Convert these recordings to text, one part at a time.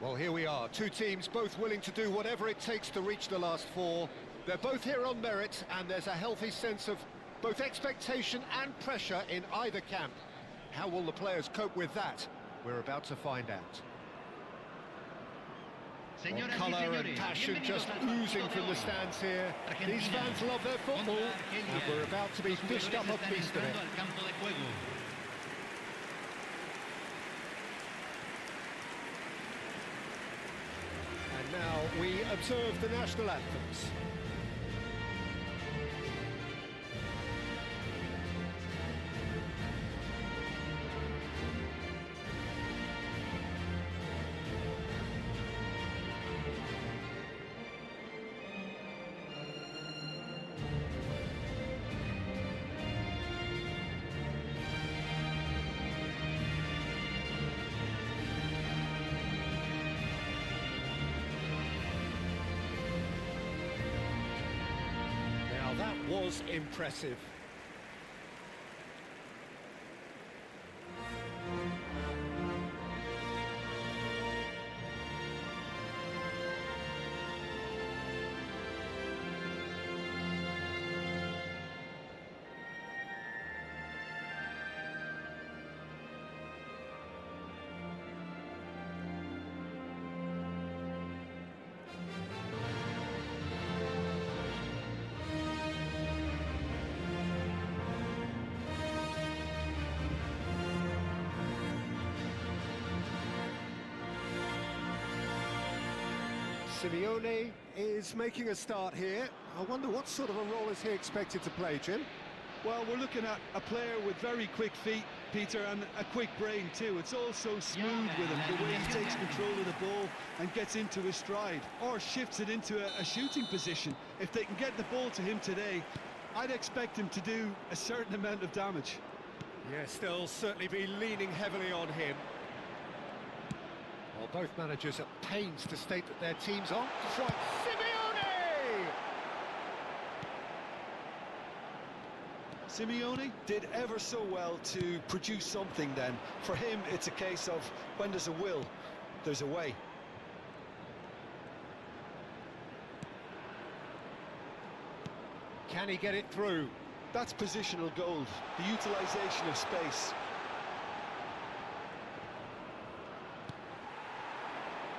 Well, here we are, two teams both willing to do whatever it takes to reach the last four. They're both here on merit, and there's a healthy sense of both expectation and pressure in either camp. How will the players cope with that? We're about to find out. Colour and passion just oozing from the stands here. These fans love their football, and we're about to be fished up a feast of it. And now we observe the national anthems. That was impressive. Simeone is making a start here. I wonder what sort of a role is he expected to play, Jim? Well, we're looking at a player with very quick feet, Peter, and a quick brain too. It's all so smooth with him, the way he takes control of the ball and gets into his stride, or shifts it into a shooting position. If they can get the ball to him today, I'd expect him to do a certain amount of damage. Yes, they'll certainly be leaning heavily on him. Well, both managers at pains to state that their teams aren't quite... Simeone did ever so well to produce something then. For him, it's a case of when there's a will, there's a way. Can he get it through? That's positional gold, the utilisation of space.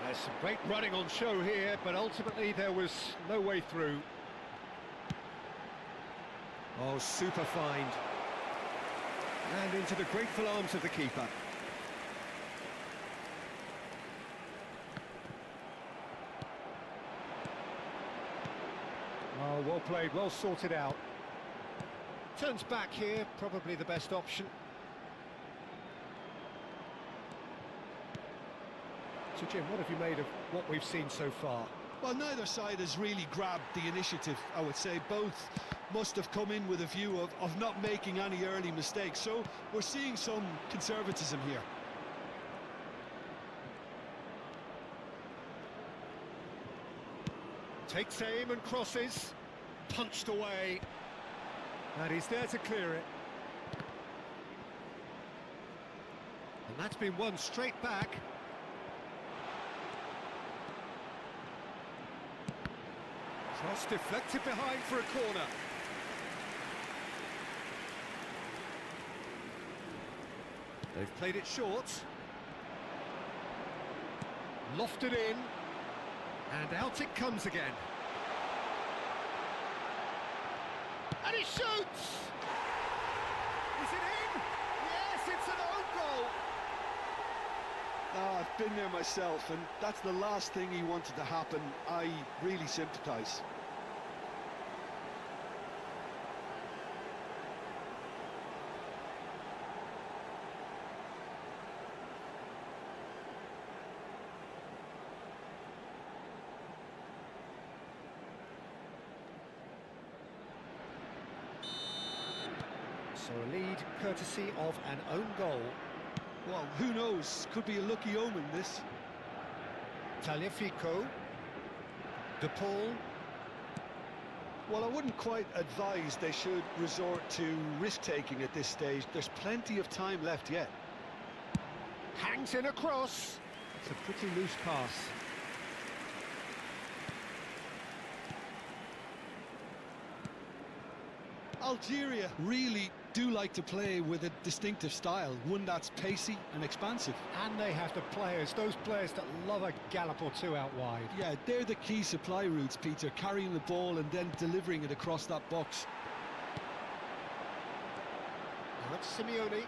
There's some great running on show here, but ultimately there was no way through. Oh, super find. And into the grateful arms of the keeper. Oh, well played, well sorted out. Turns back here, probably the best option. So Jim, what have you made of what we've seen so far? Well, neither side has really grabbed the initiative, I would say. Both must have come in with a view of not making any early mistakes. So we're seeing some conservatism here. Takes aim and crosses. Punched away. And he's there to clear it. And that's been won straight back. Cross deflected behind for a corner. They've played it short. Lofted in. And out it comes again. And he shoots! Is it in? Yes, it's an own goal! Oh, I've been there myself, and that's the last thing he wanted to happen. I really sympathise. So a lead courtesy of an own goal. Well, who knows? Could be a lucky omen, this. Tagliafico. De Paul. Well, I wouldn't quite advise they should resort to risk-taking at this stage. There's plenty of time left yet. Hangs in a cross. It's a pretty loose pass. Algeria really do like to play with a distinctive style, one that's pacey and expansive. And they have the players, those players that love a gallop or two out wide. Yeah, they're the key supply routes, Peter, carrying the ball and then delivering it across that box. Now it's Simeone.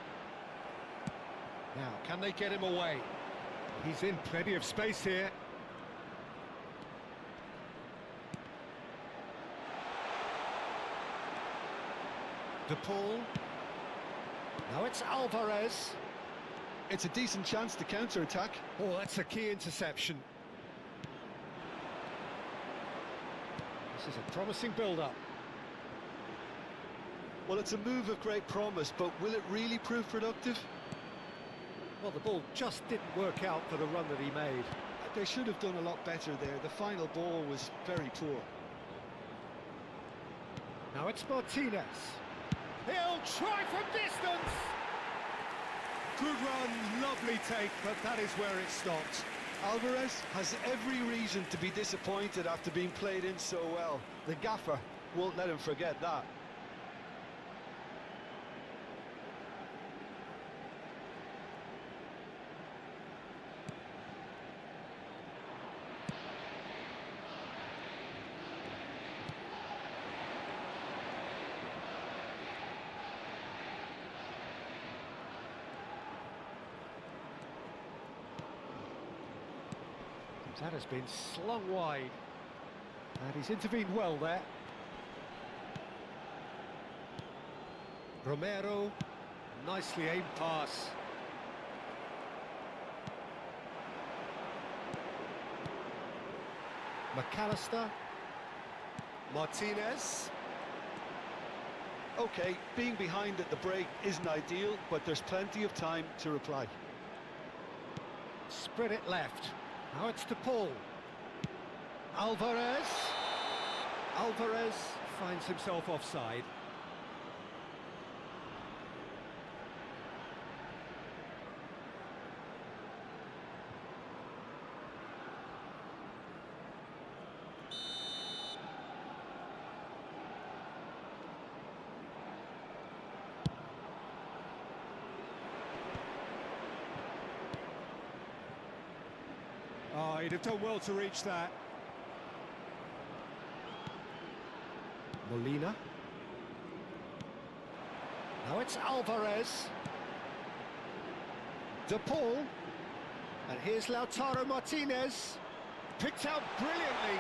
Now, can they get him away? He's in plenty of space here. De Paul. Now it's Alvarez. It's a decent chance to counter-attack. Oh, that's a key interception. This is a promising build-up. Well, it's a move of great promise, but will it really prove productive? Well, the ball just didn't work out for the run that he made. They should have done a lot better there. The final ball was very poor. Now it's Martinez. He'll try from distance! Good run, lovely take, but that is where it stopped. Alvarez has every reason to be disappointed after being played in so well. The gaffer won't let him forget that. That has been slung wide. And he's intervened well there. Romero, nicely aimed pass. McAllister. Martinez. Okay, being behind at the break isn't ideal, but there's plenty of time to reply. Spread it left. Now it's De Paul. Alvarez. Alvarez finds himself offside. Oh, he'd have done well to reach that. Molina. Now it's Alvarez. De Paul. And here's Lautaro Martinez. Picked out brilliantly.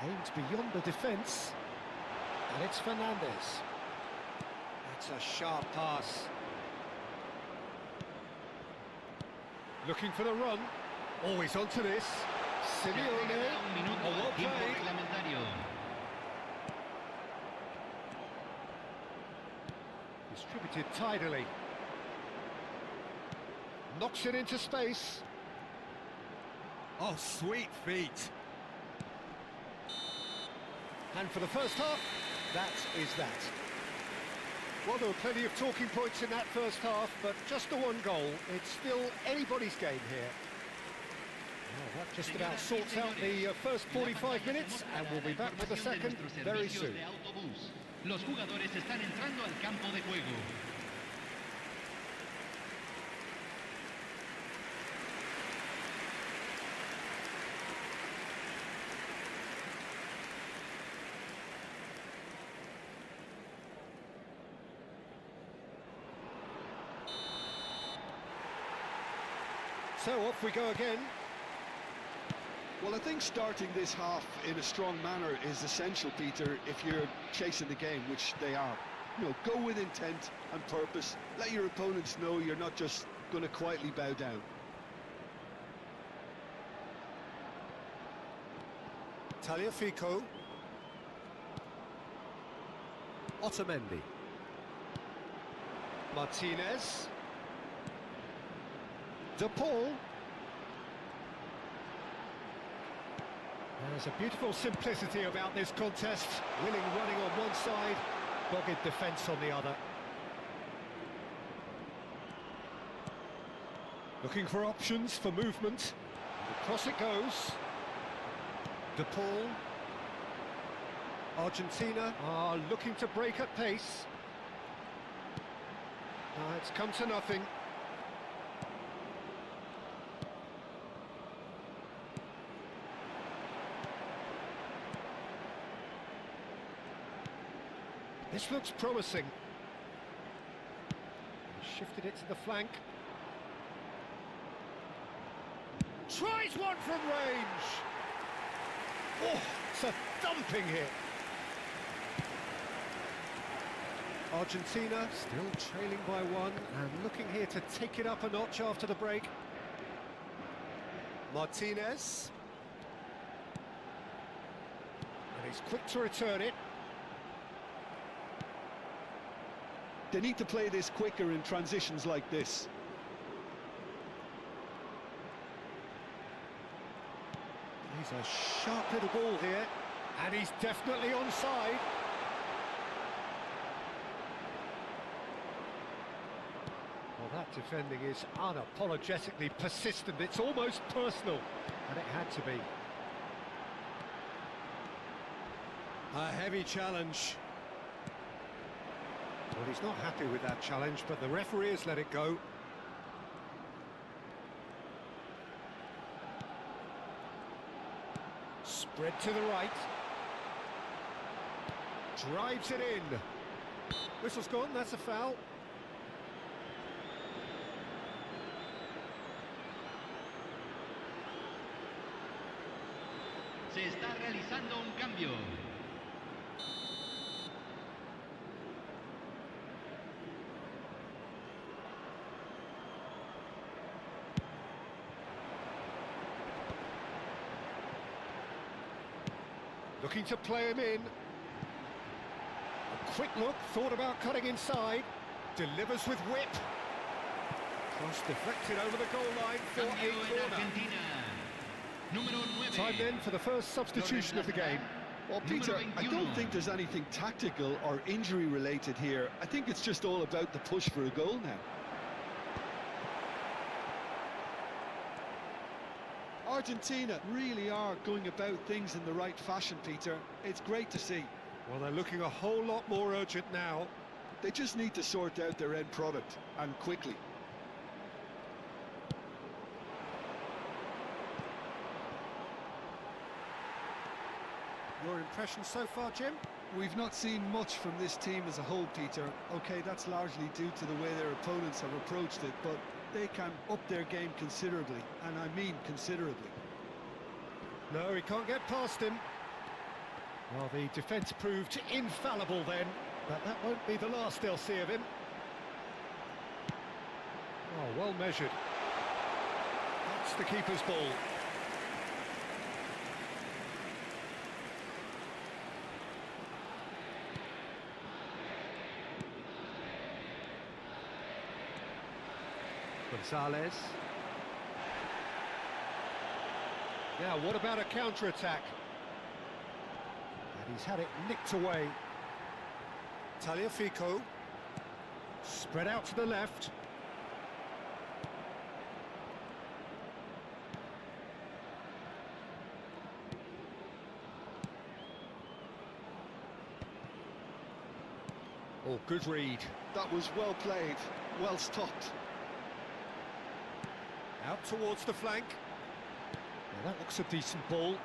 Aimed beyond the defence. And it's Fernandez. That's a sharp pass. Looking for the run. Always onto this. Simeone. Oh, well played. Distributed tidily. Knocks it into space. Oh, sweet feet. And for the first half, that is that. Well, there were plenty of talking points in that first half, but just the one goal. It's still anybody's game here. Well, that just about sorts out the first 45 minutes, and we'll be back with the second very soon. Los jugadores están entrando al campo de juego. So off we go again. Well, I think starting this half in a strong manner is essential, Peter, if you're chasing the game, which they are. You know, go with intent and purpose. Let your opponents know you're not just going to quietly bow down. Tagliafico. Otamendi. Martinez. De Paul. There's a beautiful simplicity about this contest. Willing running on one side, dogged defence on the other. Looking for options for movement. Across it goes. De Paul. Argentina are looking to break at pace. It's come to nothing. This looks promising. Shifted it to the flank. Tries one from range. Oh, it's a thumping hit. Argentina still trailing by one and looking here to take it up a notch after the break. Martinez. And he's quick to return it. They need to play this quicker in transitions like this. He's a sharp little ball here, and he's definitely onside. Well, that defending is unapologetically persistent. It's almost personal, and it had to be. A heavy challenge. Well, he's not happy with that challenge, but the referee has let it go. Spread to the right. Drives it in. Whistle's gone, that's a foul. Se está realizando un cambio. Looking to play him in. A quick look, thought about cutting inside. Delivers with whip. Cross deflected over the goal line for a corner. Time then for the first substitution of the game. Well, Peter, I don't think there's anything tactical or injury related here. I think it's just all about the push for a goal now. Argentina really are going about things in the right fashion, Peter. It's great to see. Well, they're looking a whole lot more urgent now. They just need to sort out their end product, and quickly. Your impression so far, Jim? We've not seen much from this team as a whole, Peter. OK, that's largely due to the way their opponents have approached it, but they can up their game considerably, and I mean considerably. No, he can't get past him. Well, the defence proved infallible then, but that won't be the last they'll see of him. Oh, well measured. That's the keeper's ball. Gonzalez. Now, what about a counter-attack? And he's had it nicked away. Tagliafico. Spread out to the left. Oh, good read. That was well played, well stopped. Out towards the flank. Well, that looks a decent ball.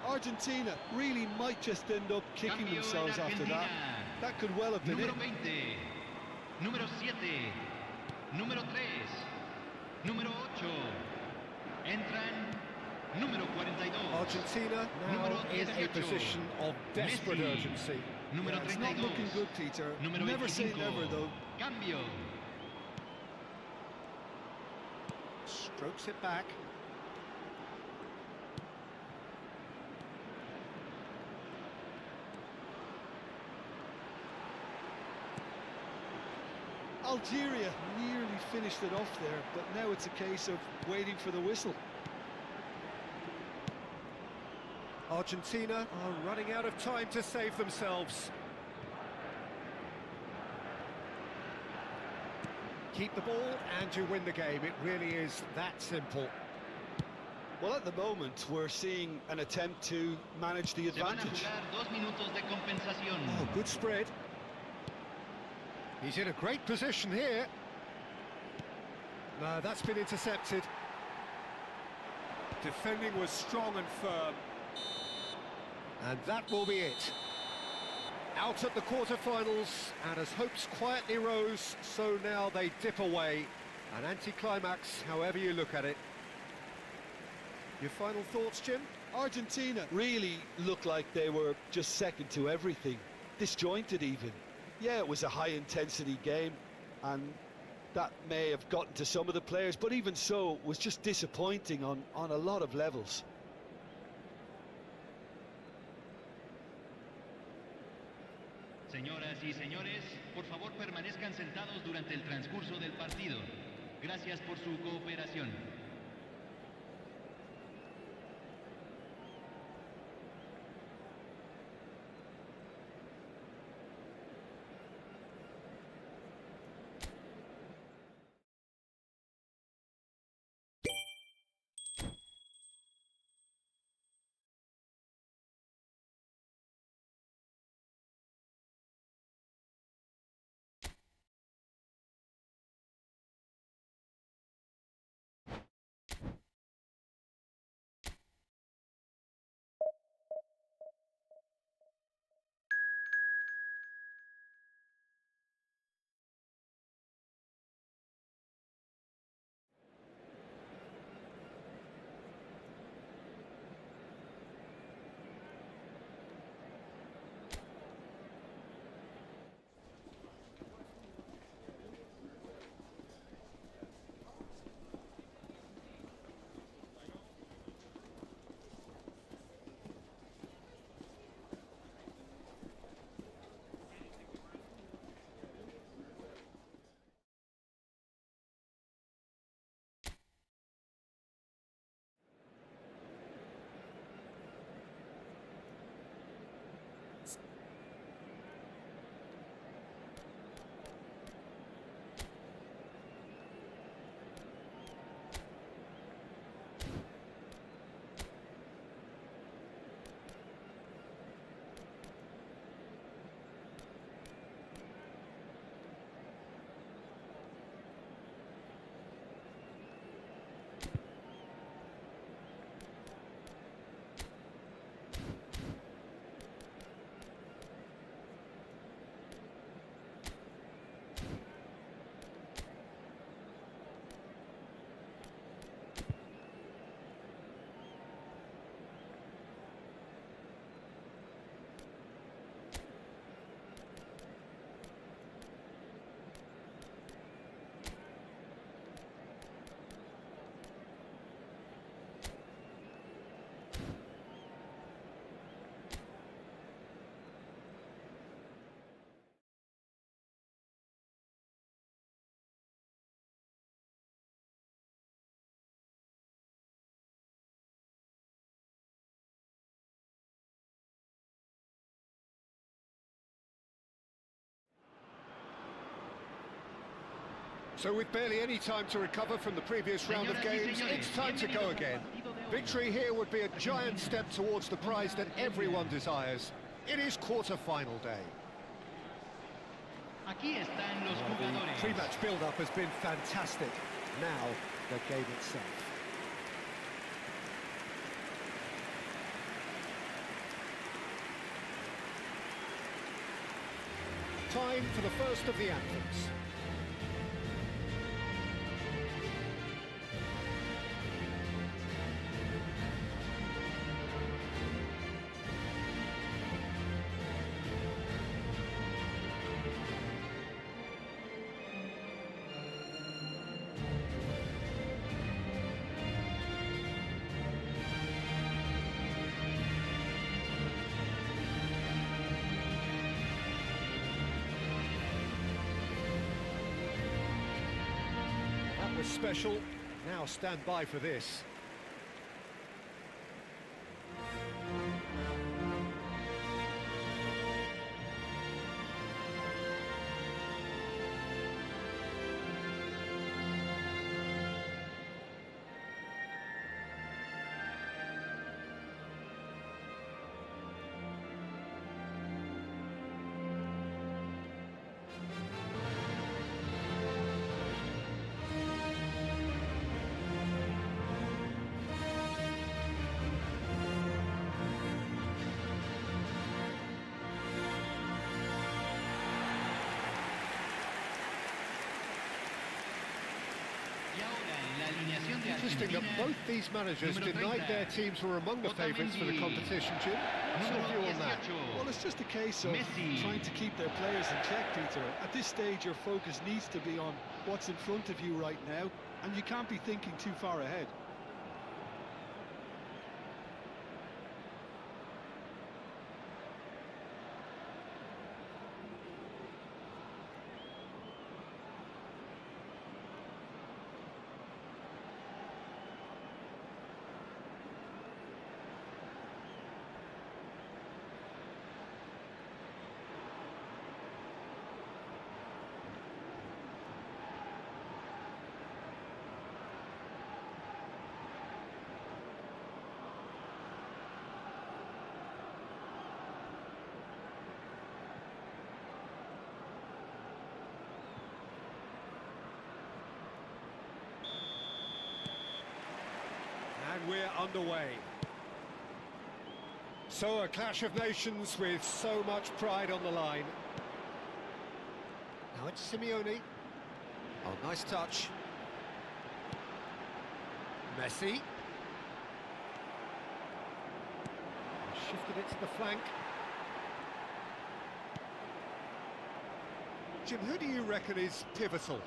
Argentina really might just end up kicking themselves after that. That could well have been it. Número 20, número 7, número 3, número 8. Entran número 42. Argentina now in a position of desperate urgency. Número 32. It's not looking good, Peter. Número Never say 25. never, though. Cambio. Strokes it back. Algeria nearly finished it off there, but now it's a case of waiting for the whistle. Argentina are running out of time to save themselves. Keep the ball and you win the game. It really is that simple. Well, at the moment, we're seeing an attempt to manage the Se van a advantage. jugar 2 minutos de compensación. Oh, good spread. He's in a great position here. No, that's been intercepted. Defending was strong and firm. And that will be it. Out at the quarter-finals, and as hopes quietly rose, so now they dip away. An anticlimax, however you look at it. Your final thoughts, Jim? Argentina really looked like they were just second to everything, disjointed even. Yeah, it was a high-intensity game, and that may have gotten to some of the players, but even so, it was just disappointing on a lot of levels. Señoras y señores, por favor permanezcan sentados durante el transcurso del partido. Gracias por su cooperación. So with barely any time to recover from the previous round of games, it's time to go again. Victory here would be a giant step towards the prize that everyone desires. It is quarter-final day. Aquí están los jugadores. The pre-match build-up has been fantastic. Now, the game itself. Time for the first of the anthems. Was special. Now stand by for this. de Interesting that Argentina, both these managers número denied 30, their teams were among the favourites for the Otamendi. competition, Jim. What's your Número view on that? 18, Well, it's just a case of Messi. trying to keep their players in check, Peter. At this stage, your focus needs to be on what's in front of you right now, and you can't be thinking too far ahead. And we're underway. So a clash of nations with so much pride on the line. Now it's Simeone. Oh, nice touch. Messi. Shifted it to the flank. Jim, who do you reckon is pivotal?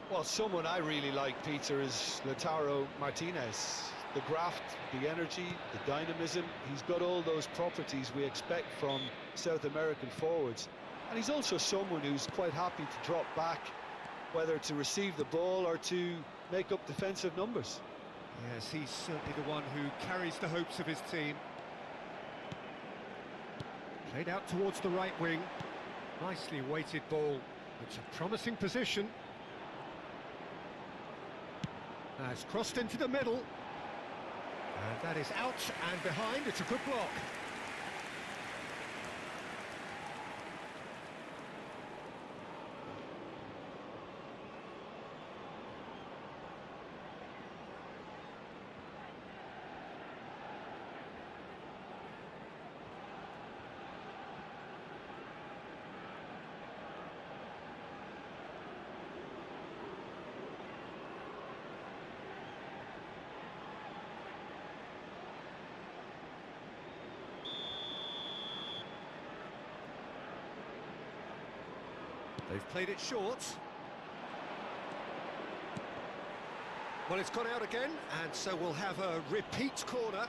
Well, someone I really like, Peter, is Lautaro Martinez. The graft, the energy, the dynamism, he's got all those properties we expect from South American forwards. And he's also someone who's quite happy to drop back, whether to receive the ball or to make up defensive numbers. Yes, he's certainly the one who carries the hopes of his team. Played out towards the right wing. Nicely weighted ball. It's a promising position. Now it's crossed into the middle. And that is out and behind. It's a good block. They've played it short. Well, it's gone out again, and so we'll have a repeat corner.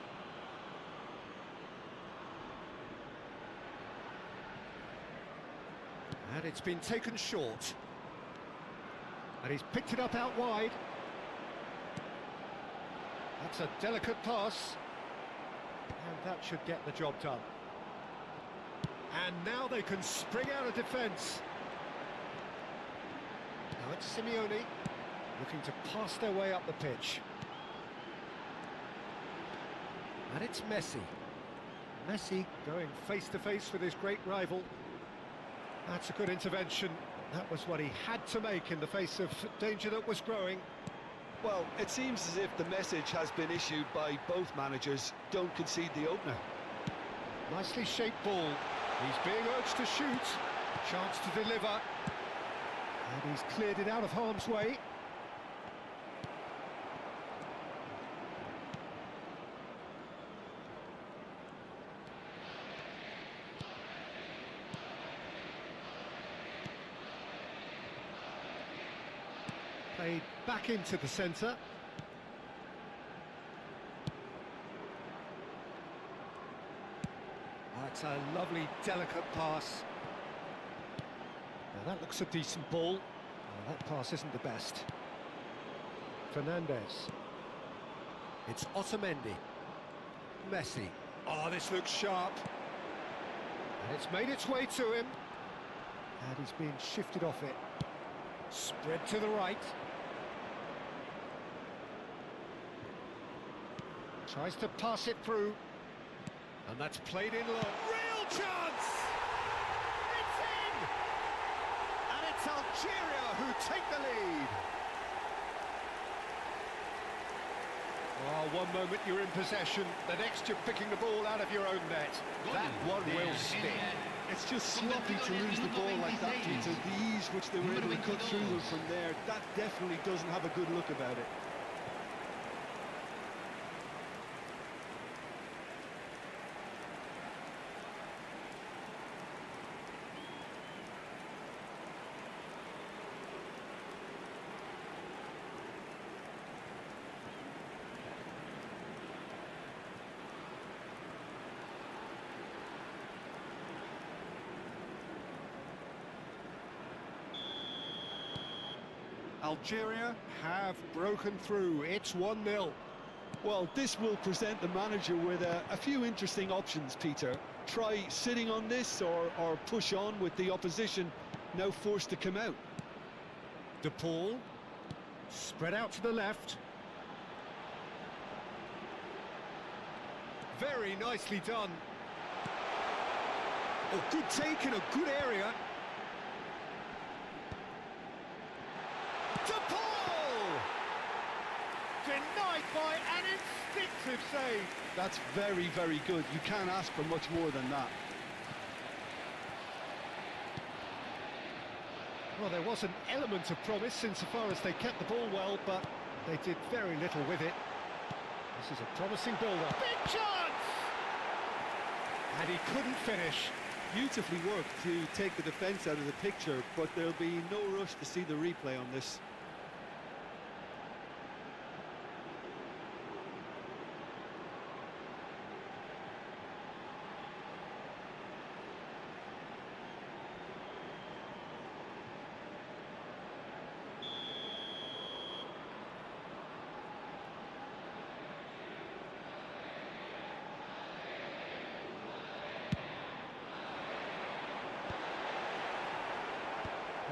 And it's been taken short. And he's picked it up out wide. That's a delicate pass. And that should get the job done. And now they can spring out of defence. Now it's Simeone, looking to pass their way up the pitch. And it's Messi. Messi going face-to-face with his great rival. That's a good intervention. That was what he had to make in the face of danger that was growing. Well, it seems as if the message has been issued by both managers: don't concede the opener. Nicely shaped ball. He's being urged to shoot. Chance to deliver. And he's cleared it out of harm's way. Played back into the centre. That's a lovely, delicate pass. Now that looks a decent ball. That pass isn't the best. Fernandez. It's Otamendi. Messi. Oh, this looks sharp. And it's made its way to him. And he's being shifted off it. Spread to the right. Tries to pass it through. And that's played in low. Real chance! It's in! And it's Algeria who take the lead. Oh, one moment you're in possession, the next you're picking the ball out of your own net. That one will stick. It's just sloppy to lose the ball like that, Peter. The ease which they were able to cut through them from there, that definitely doesn't have a good look about it. Algeria have broken through. It's 1-0. Well, this will present the manager with a few interesting options, Peter. Try sitting on this or push on with the opposition now forced to come out. De Paul, spread out to the left. Very nicely done. Oh, good take in a good area. De Paul! Denied by an instinctive save. That's very, very good. You can't ask for much more than that. Well, there was an element of promise insofar as they kept the ball well, but they did very little with it. This is a promising build-up. Big chance! And he couldn't finish. Beautifully worked to take the defence out of the picture, but there'll be no rush to see the replay on this.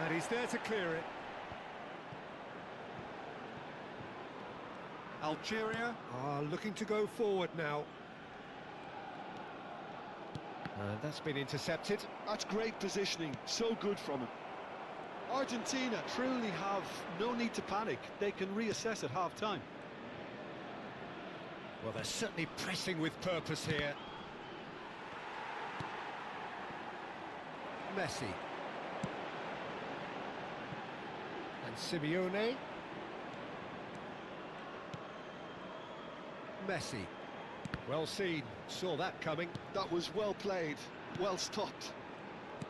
And he's there to clear it. Algeria are looking to go forward now. That's been intercepted. That's great positioning, so good from him. Argentina truly have no need to panic. They can reassess at half-time. Well, they're certainly pressing with purpose here. Messi. And Simeone. Messi. Well seen, saw that coming. That was well played, well stopped.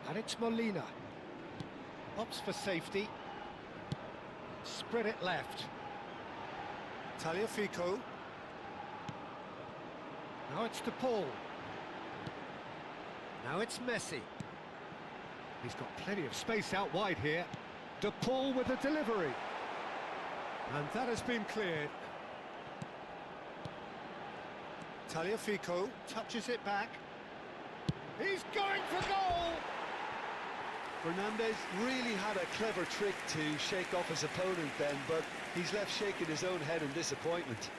And it's Molina. Opts for safety. Spread it left. Tagliafico. Now it's De Paul. Now it's Messi. He's got plenty of space out wide here. De Paul with the delivery. And that has been cleared. Tagliafico touches it back. He's going for goal! Fernandez really had a clever trick to shake off his opponent then, but he's left shaking his own head in disappointment.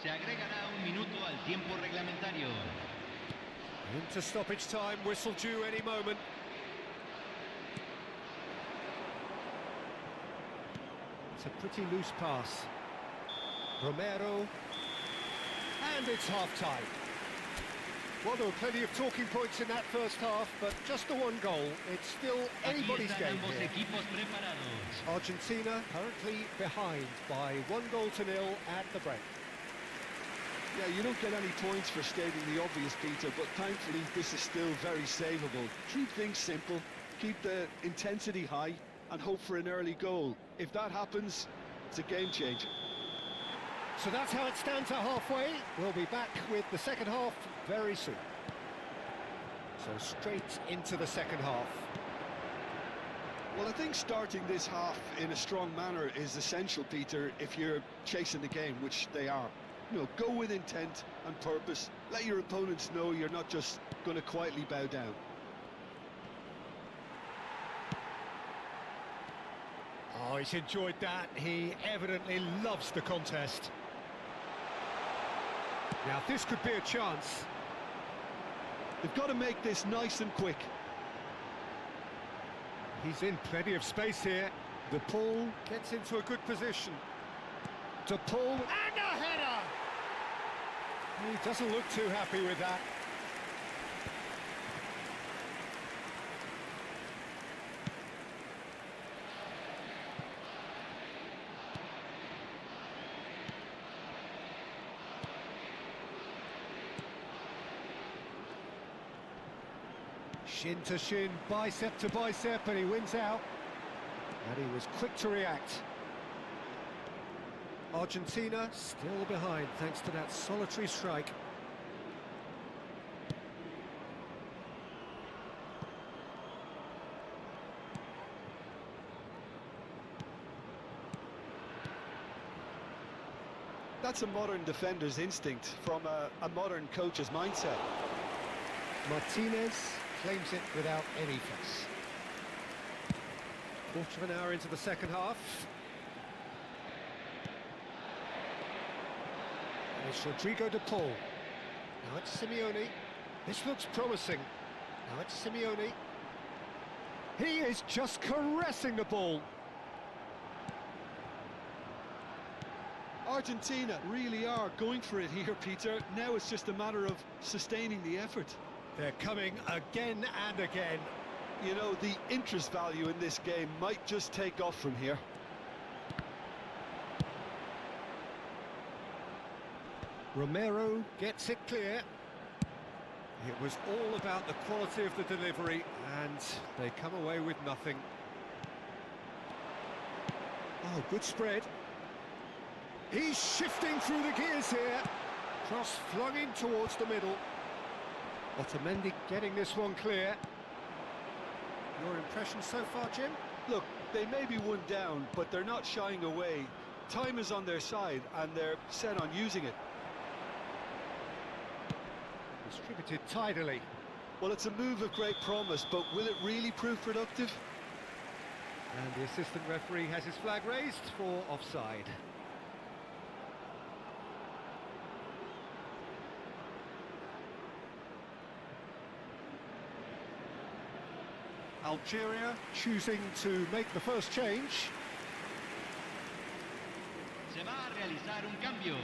Se agregará un minuto al tiempo reglamentario. Into stoppage time, whistle due any moment. It's a pretty loose pass. Romero. And it's half-time. Well, there were plenty of talking points in that first half, but just the one goal. It's still anybody's game here. Argentina currently behind by 1-0 at the break. Yeah, you don't get any points for stating the obvious, Peter, but thankfully this is still very savable. Keep things simple, keep the intensity high, and hope for an early goal. If that happens, it's a game changer. So that's how it stands at halfway. We'll be back with the second half very soon. So straight into the second half. Well, I think starting this half in a strong manner is essential, Peter, if you're chasing the game, which they are. You know, go with intent and purpose. Let your opponents know you're not just going to quietly bow down. Oh, he's enjoyed that. He evidently loves the contest. Now, this could be a chance. They've got to make this nice and quick. He's in plenty of space here. De Paul gets into a good position. De Paul, and a header! He doesn't look too happy with that. Shin to shin, bicep to bicep, and he wins out. And he was quick to react. Argentina still behind thanks to that solitary strike. That's a modern defender's instinct from a modern coach's mindset. Martinez claims it without any fuss. Quarter of an hour into the second half. And it's Rodrigo de Paul. Now it's Simeone. This looks promising. Now it's Simeone. He is just caressing the ball. Argentina really are going for it here, Peter. Now it's just a matter of sustaining the effort. They're coming again and again. You know, the interest value in this game might just take off from here. Romero gets it clear. It was all about the quality of the delivery, and they come away with nothing. Oh, good spread. He's shifting through the gears here. Cross flung in towards the middle. Otamendi getting this one clear. Your impression so far, Jim? Look, they may be one down, but they're not shying away. Time is on their side, and they're set on using it. Distributed tidily. Well, it's a move of great promise, but will it really prove productive? And the assistant referee has his flag raised for offside. Algeria choosing to make the first change. Se va a realizar un cambio.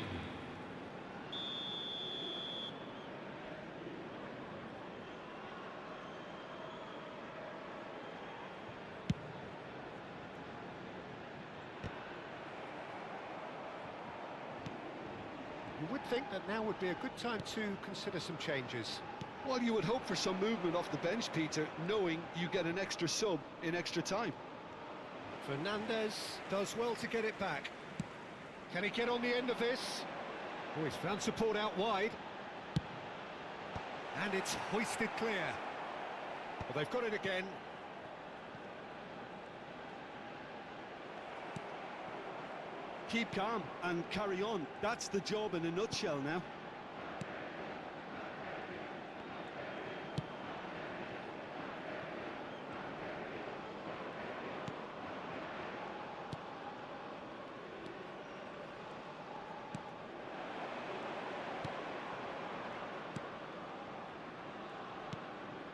You would think that now would be a good time to consider some changes. Well, you would hope for some movement off the bench, Peter, knowing you get an extra sub in extra time. Fernandez does well to get it back. Can he get on the end of this? Oh, he's found support out wide. And it's hoisted clear. Well, they've got it again. Keep calm and carry on. That's the job in a nutshell now.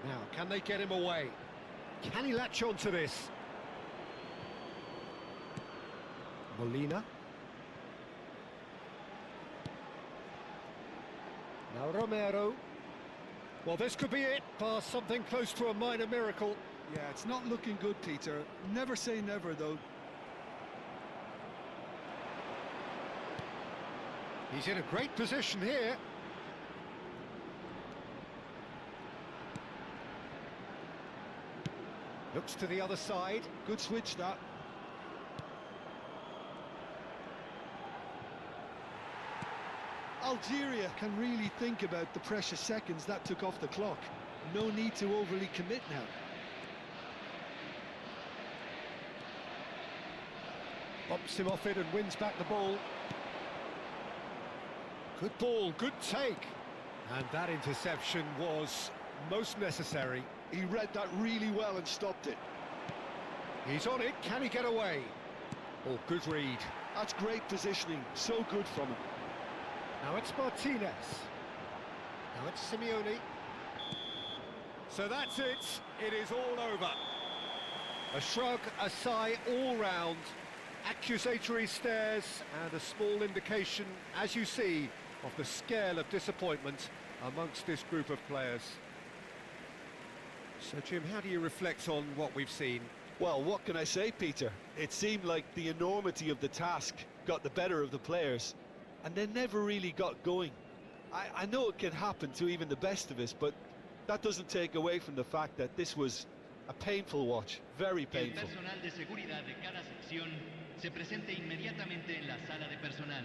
Now, can they get him away? Can he latch on to this? Molina. Now Romero. Well, this could be it, bar something close to a minor miracle. Yeah, it's not looking good, Peter. Never say never, though. He's in a great position here. Looks to the other side. Good switch, that. Algeria can really think about the precious seconds that took off the clock. No need to overly commit now. Bumps him off it and wins back the ball. Good ball, good take. And that interception was most necessary. He read that really well and stopped it. He's on it, can he get away? Oh, good read. That's great positioning, so good from him. Now it's Martinez. Now it's Simeone. So that's it. It is all over. A shrug, a sigh all round. Accusatory stares and a small indication, as you see, of the scale of disappointment amongst this group of players. So, Jim, how do you reflect on what we've seen? Well, what can I say, Peter? It seemed like the enormity of the task got the better of the players, and they never really got going. I know it can happen to even the best of us, but that doesn't take away from the fact that this was a painful watch, very El painful. personal de seguridad de cada sección se presente inmediatamente en la sala de personal.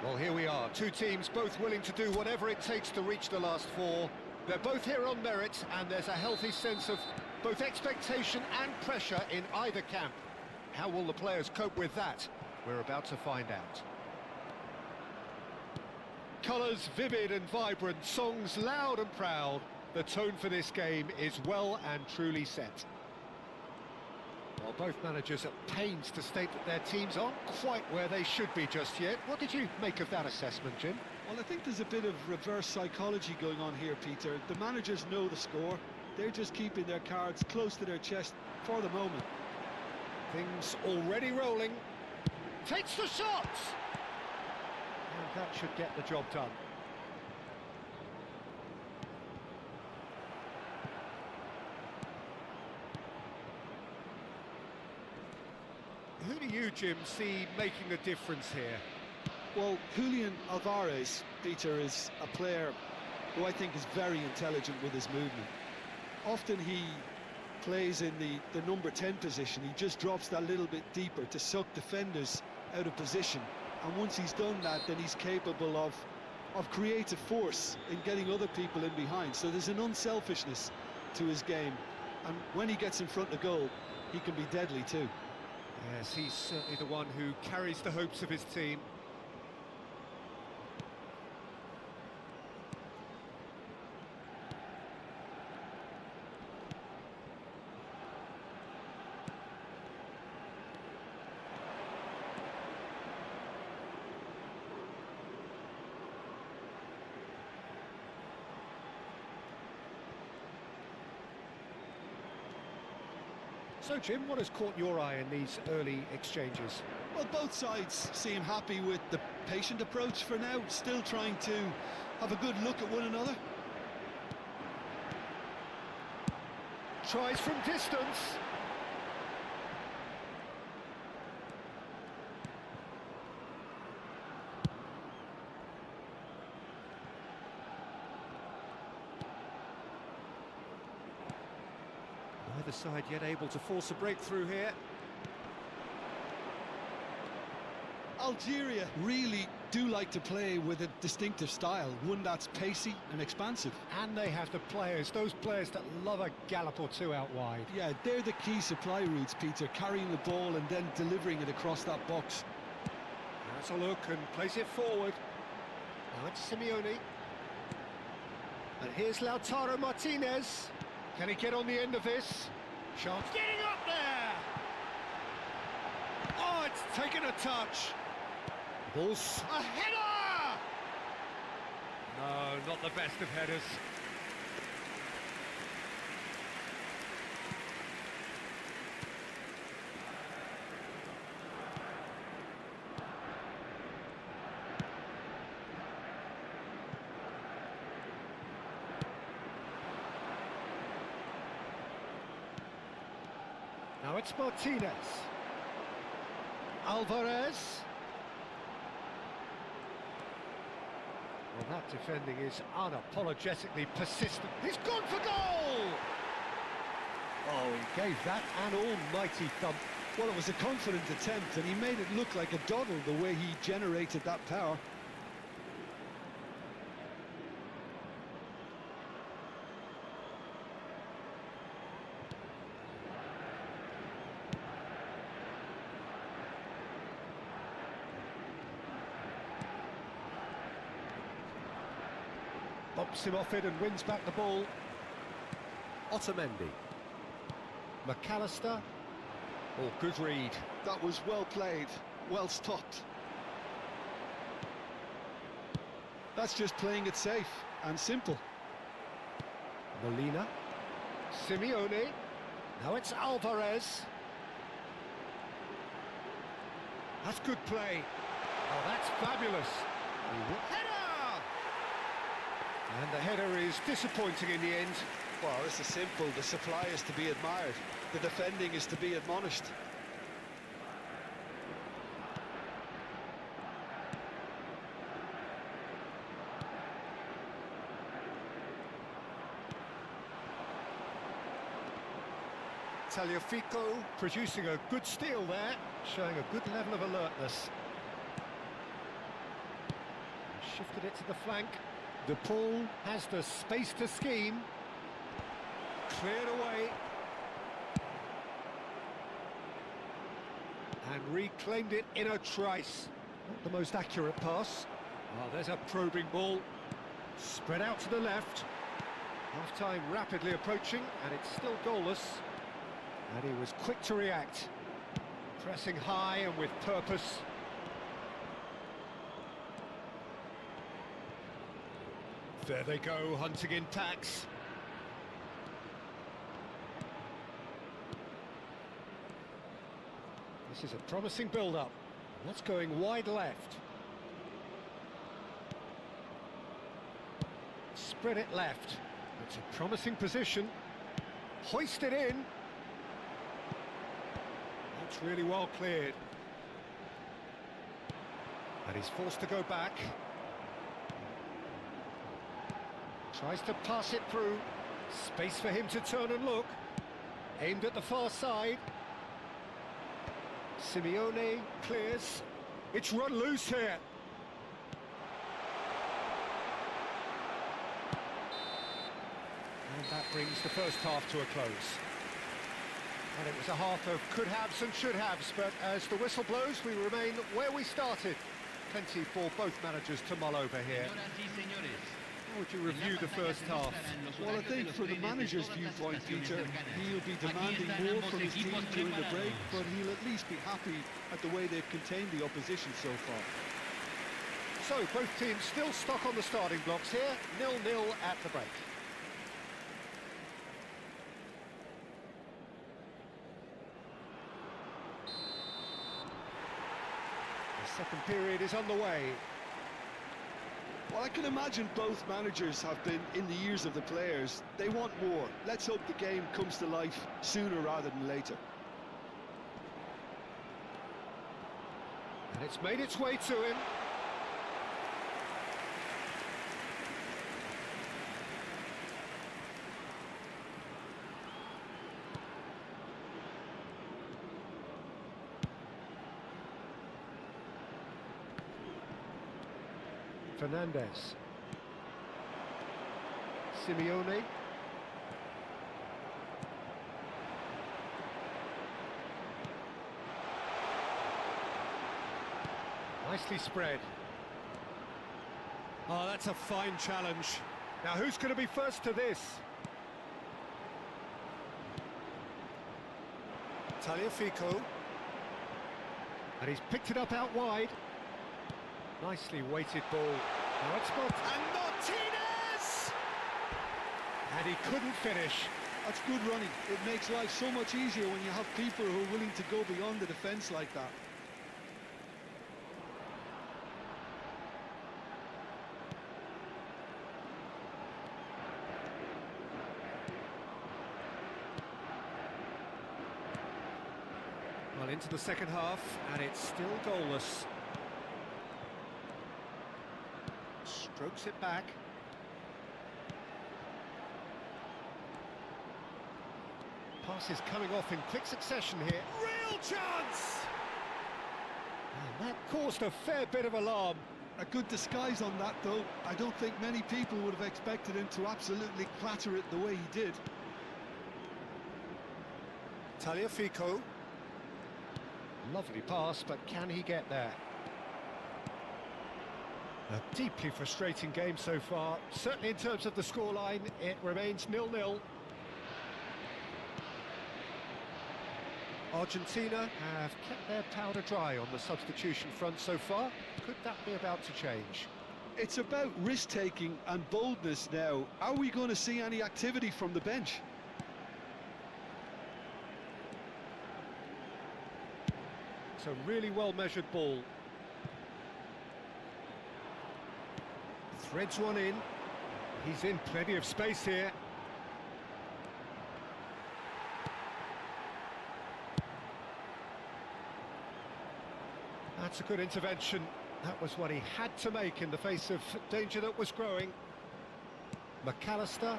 Well, here we are, two teams both willing to do whatever it takes to reach the last four. They're both here on merit, and there's a healthy sense of both expectation and pressure in either camp. How will the players cope with that? We're about to find out. Colours vivid and vibrant, songs loud and proud. The tone for this game is well and truly set. Well, both managers at pains to state that their teams aren't quite where they should be just yet. What did you make of that assessment, Jim? Well, I think there's a bit of reverse psychology going on here, Peter. The managers know the score. They're just keeping their cards close to their chest for the moment. Things already rolling. Takes the shot! And that should get the job done. Who do you, Jim, see making a difference here? Well, Julian Alvarez, Peter, is a player who I think is very intelligent with his movement. Often he plays in the number 10 position. He just drops that little bit deeper to suck defenders out of position. And once he's done that, then he's capable of creative force in getting other people in behind. So there's an unselfishness to his game. And when he gets in front of goal, he can be deadly too. Yes, he's certainly the one who carries the hopes of his team. So, Jim, what has caught your eye in these early exchanges? Well, both sides seem happy with the patient approach for now, still trying to have a good look at one another. Tries from distance. Neither side yet able to force a breakthrough here. Algeria really do like to play with a distinctive style, one that's pacey and expansive. And they have the players, those players that love a gallop or two out wide. Yeah, they're the key supply routes, Peter, carrying the ball and then delivering it across that box. That's a look and plays it forward. Now it's Simeone. And here's Lautaro Martinez. Can he get on the end of this? Chance getting up there! Oh, it's taken a touch. Ball's a header! No, not the best of headers. Now it's Martinez. Alvarez. Well, that defending is unapologetically persistent. He's gone for goal! Oh, he gave that an almighty thump. Well, it was a confident attempt, and he made it look like a doddle the way he generated that power. Bumps him off it and wins back the ball. Otamendi. McAllister. Oh, good read. That was well played, well stopped. That's just playing it safe and simple. Molina. Simeone. Now it's Alvarez. That's good play. Oh, that's fabulous. Header! And the header is disappointing in the end. Well, this is simple. The supply is to be admired. The defending is to be admonished. Tagliafico producing a good steal there, showing a good level of alertness. Shifted it to the flank. De Paul has the space to scheme. Cleared away. And reclaimed it in a trice. Not the most accurate pass. Oh, there's a probing ball. Spread out to the left. Half-time rapidly approaching, and it's still goalless. And he was quick to react. Pressing high and with purpose. There they go, hunting in packs. This is a promising build-up. That's going wide left. Spread it left. It's a promising position. Hoist it in. It's really well cleared. And he's forced to go back. Tries to pass it through. Space for him to turn and look. Aimed at the far side. Simeone clears. It's run loose here. And that brings the first half to a close. And it was a half of could-haves and should-haves, but as the whistle blows, we remain where we started. Plenty for both managers to mull over here. How would you review the first half? Well, I think from the manager's viewpoint, Peter, he'll be demanding more from his team during the break, but he'll at least be happy at the way they've contained the opposition so far. So, both teams still stuck on the starting blocks here, 0-0 at the break. The second period is underway. Well, I can imagine both managers have been in the ears of the players. They want more. Let's hope the game comes to life sooner rather than later. And it's made its way to him. Fernandez. Simeone. Nicely spread. Oh, that's a fine challenge. Now, who's going to be first to this? Tagliafico. And he's picked it up out wide. Nicely weighted ball. Now it's and Martinez! And he couldn't finish. That's good running. It makes life so much easier when you have people who are willing to go beyond the defence like that. Well, into the second half, and it's still goalless. Strokes it back. Passes coming off in quick succession here. Real chance! And that caused a fair bit of alarm. A good disguise on that, though. I don't think many people would have expected him to absolutely clatter it the way he did. Tagliafico. Lovely pass, but can he get there? A deeply frustrating game so far. Certainly in terms of the scoreline, it remains 0-0. Argentina have kept their powder dry on the substitution front so far. Could that be about to change? It's about risk-taking and boldness now. Are we going to see any activity from the bench? It's a really well-measured ball. Threads one in. He's in plenty of space here. That's a good intervention. That was what he had to make in the face of danger that was growing. McAllister.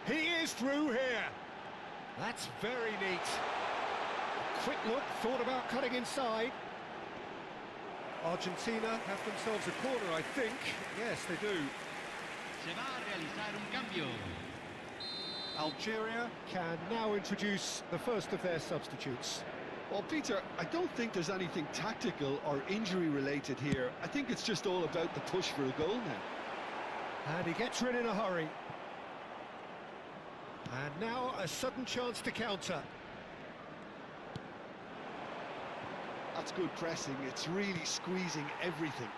He is through here. That's very neat. Quick look, thought about cutting inside. Argentina have themselves a corner, I think. Yes, they do. Se va a realizar un cambio. Algeria can now introduce the first of their substitutes. Well, Peter, I don't think there's anything tactical or injury-related here. I think it's just all about the push for a goal now. And he gets rid in a hurry. And now a sudden chance to counter. That's good pressing. It's really squeezing everything.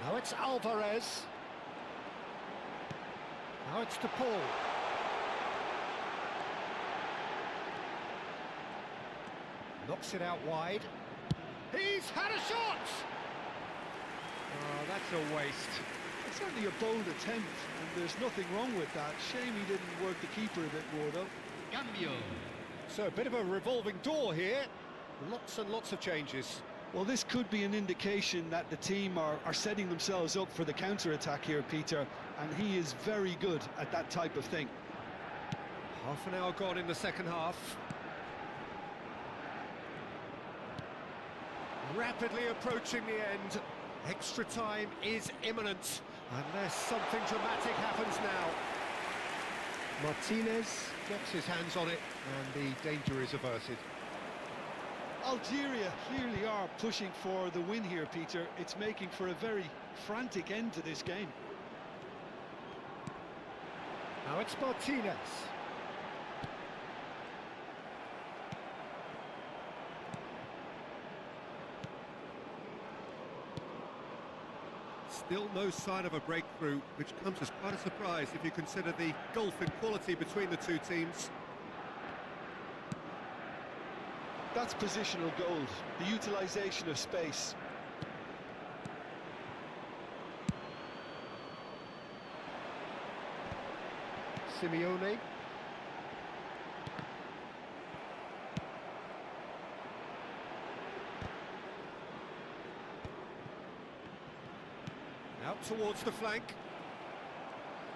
Now it's Alvarez. Now it's DePaul. Knocks it out wide. He's had a shot! Oh, that's a waste. It's certainly a bold attempt, and there's nothing wrong with that. Shame he didn't work the keeper a bit more, though. Cambio. So a bit of a revolving door here. Lots and lots of changes. Well, this could be an indication that the team are setting themselves up for the counter-attack here, Peter, and he is very good at that type of thing. Half an hour gone in the second half. Rapidly approaching the end. Extra time is imminent, unless something dramatic happens now. Martinez gets his hands on it, and the danger is averted. Algeria clearly are pushing for the win here, Peter. It's making for a very frantic end to this game. Now it's Martinez. Still no sign of a breakthrough, which comes as quite a surprise if you consider the gulf in quality between the two teams. That's positional gold, the utilisation of space. Simeone. Out towards the flank.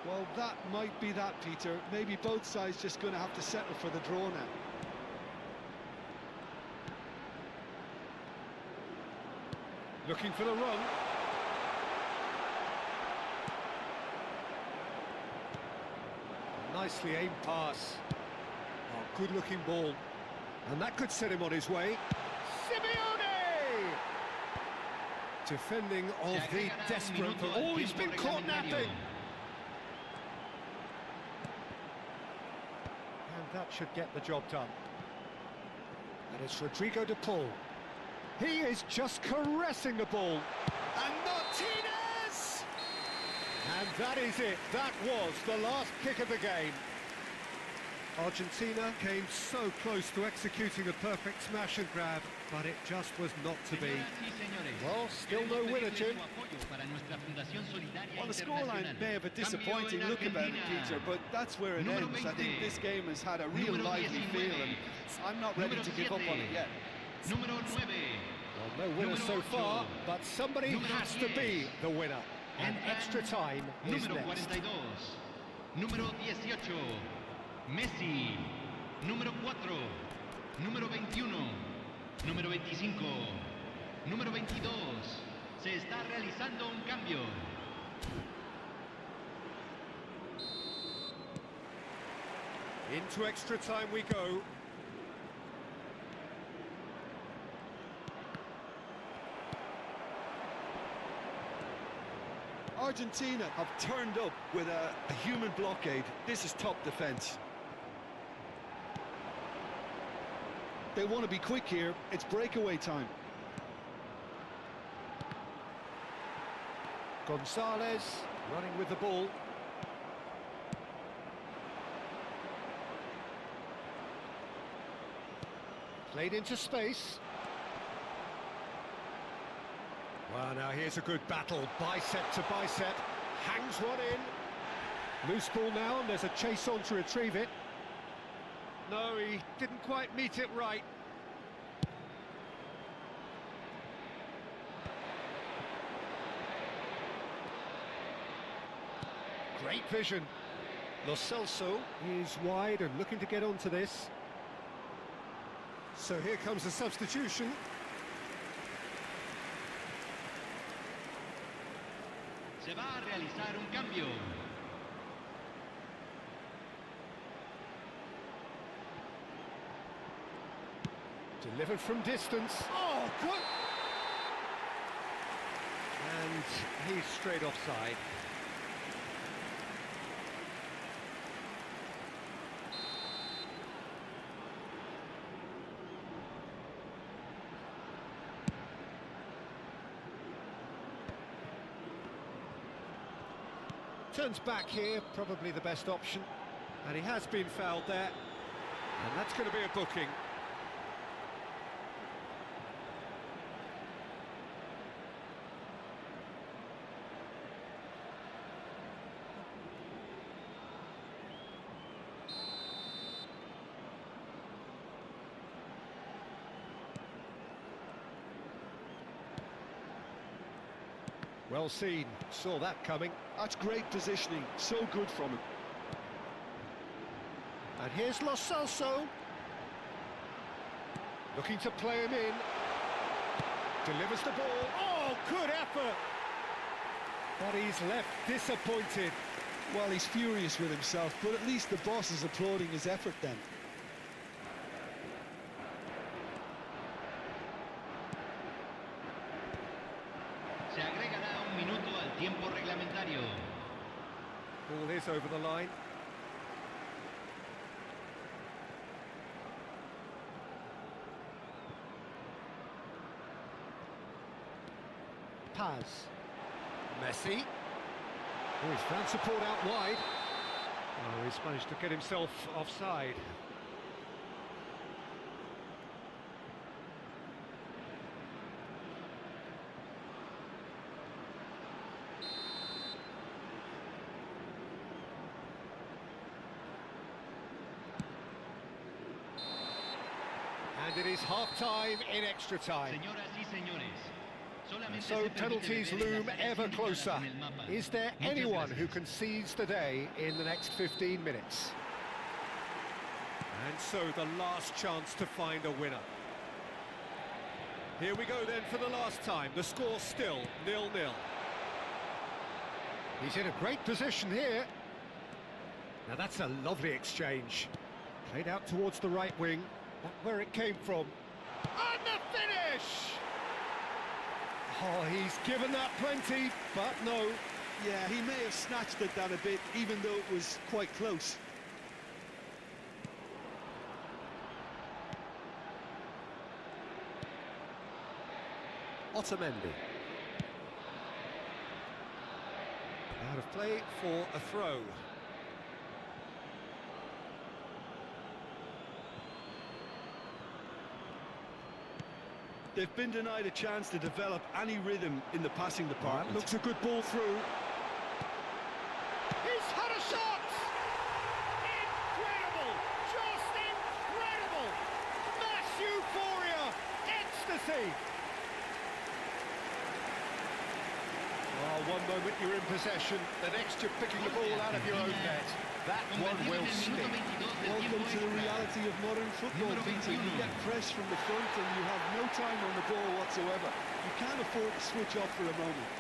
Well, that might be that, Peter. Maybe both sides just going to have to settle for the draw now. Looking for the run. Nicely aimed pass. Oh, good-looking ball. And that could set him on his way. Simeone! Defending of the desperate. Oh, he's been caught napping. And that should get the job done. And it's Rodrigo de Paul. He is just caressing the ball. And Martinez! And that is it. That was the last kick of the game. Argentina came so close to executing a perfect smash and grab, but it just was not to be. Well, still no winner, Jim. Well, the scoreline may have a disappointing look about it, Peter, but that's where it ends. I think this game has had a real lively feel, and I'm not ready to give up on it yet. Well, no winner so far, but somebody has to be the winner. And extra time is next. Número 18, Messi. Número 4, número 21, número 25, número 22. Se está realizando un cambio. Into extra time we go. Argentina have turned up with a human blockade. This is top defence. They want to be quick here. It's breakaway time. Gonzalez running with the ball. Played into space. Well, now here's a good battle, bicep to bicep, hangs one in. Loose ball now, and there's a chase on to retrieve it. No, he didn't quite meet it right. Great vision. Lo Celso is wide and looking to get onto this. So here comes a substitution. Se va a realizar un cambio. Delivered from distance. Oh, good! And he's straight offside. Turns back here, probably the best option. And he has been fouled there. And that's going to be a booking. Well seen, saw that coming. That's great positioning, so good from him. And here's Lo Celso. Looking to play him in. Delivers the ball. Oh, good effort! But he's left disappointed. Well, he's furious with himself, but at least the boss is applauding his effort then. Se agregará un minuto al tiempo reglamentario. Ball is over the line. Paz. Messi. Oh, he's found support out wide. Oh, he's managed to get himself offside. And it is half-time in extra time. Señoras y señores, solamente So se permite penalties beber en loom las áreas ever indicadas closer. en el mapa. Is there Muchas anyone who gracias. concedes today in the next 15 minutes? And so the last chance to find a winner. Here we go then for the last time. The score still 0-0. He's in a great position here. Now that's a lovely exchange. Played out towards the right wing. Not where it came from. And the finish! Oh, he's given that plenty, but no. Yeah, he may have snatched at that a bit, even though it was quite close. Otamendi. Out of play for a throw. They've been denied a chance to develop any rhythm in the passing department. Looks a good ball through. He's had a shot! Incredible! Just incredible! Mass euphoria! Ecstasy! Oh, one moment you're in possession, the next you're picking the ball out of your own net. That one will stick. Welcome to the reality of modern football, Peter. You get press from the front and you have no time on the ball whatsoever. You can't afford to switch off for a moment.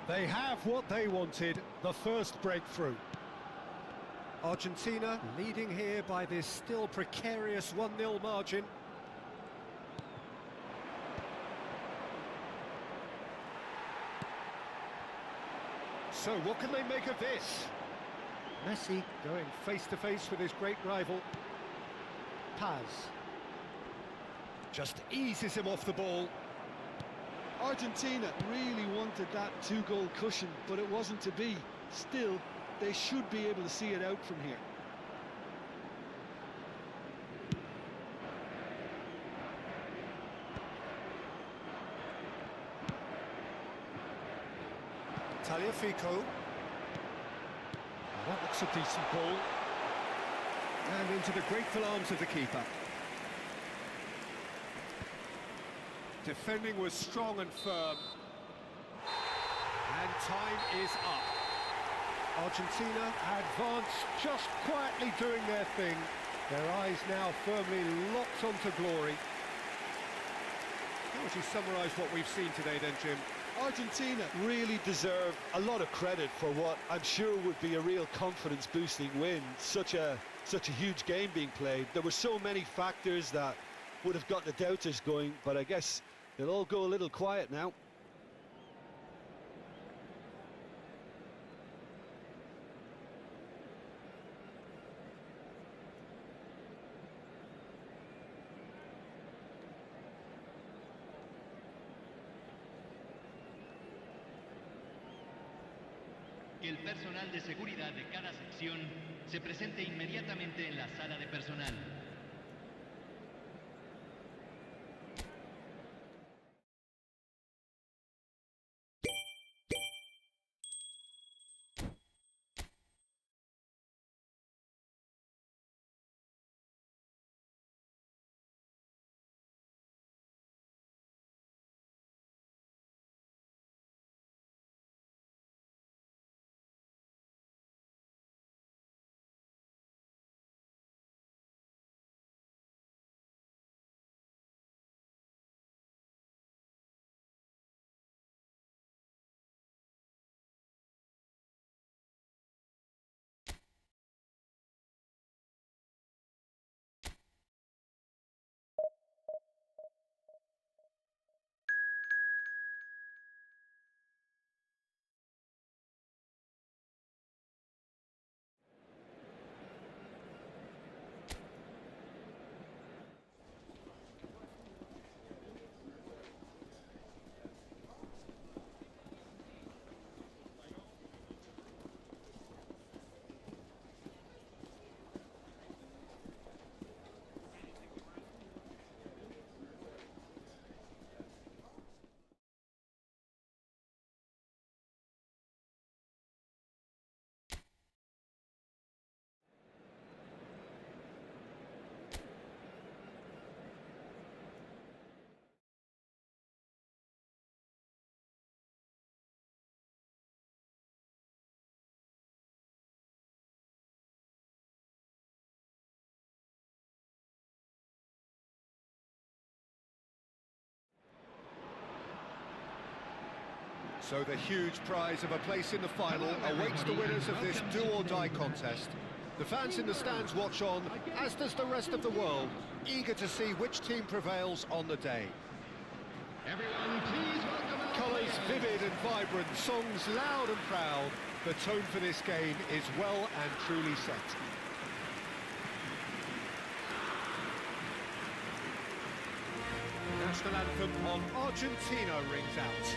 They have what they wanted, the first breakthrough. Argentina leading here by this still precarious 1-0 margin. So what can they make of this? Messi going face-to-face with his great rival. Paz. Just eases him off the ball. Argentina really wanted that two-goal cushion, but it wasn't to be. Still, they should be able to see it out from here. Tagliafico. That looks a decent ball. And into the grateful arms of the keeper. Defending was strong and firm. And time is up. Argentina advance, just quietly doing their thing. Their eyes now firmly locked onto glory. How would you summarise what we've seen today then, Jim? Argentina really deserve a lot of credit for what I'm sure would be a real confidence-boosting win. Such a huge game being played. There were so many factors that would have got the doubters going, but I guess they'll all go a little quiet now. que el personal de seguridad de cada sección se presente inmediatamente en la sala de personal. So the huge prize of a place in the final awaits the winners of this do-or-die contest. The fans in the stands watch on, as does the rest of the world, eager to see which team prevails on the day. Everyone, please welcome Colours vivid and vibrant, songs loud and proud. The tone for this game is well and truly set. National anthem on Argentina rings out.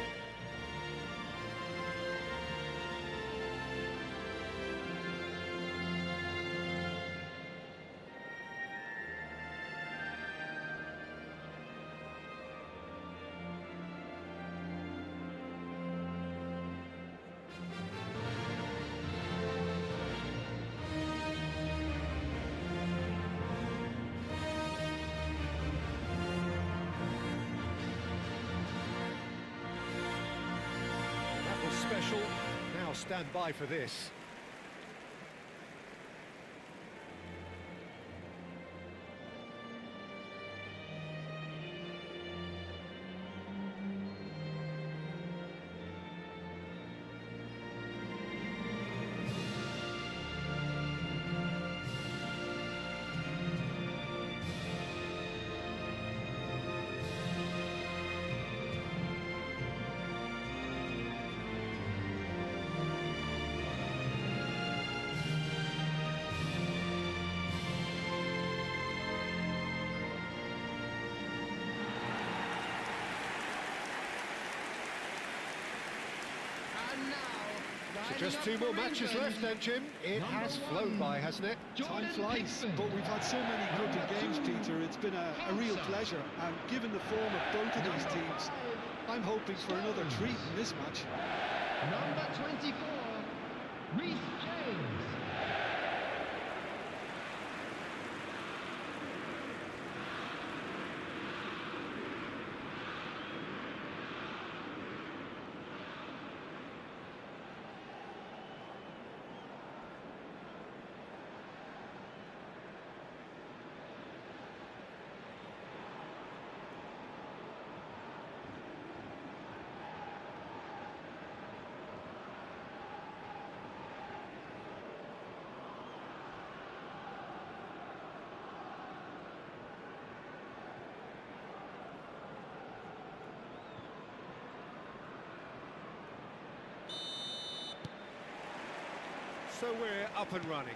Special. Now stand by for this. So just two more matches left then, Jim. It has flown by, hasn't it? Time flies, but we've had so many good games, Peter. It's been a real pleasure, and given the form of both of these teams, I'm hoping for another treat in this match. Number 24, Reece James. So we're up and running.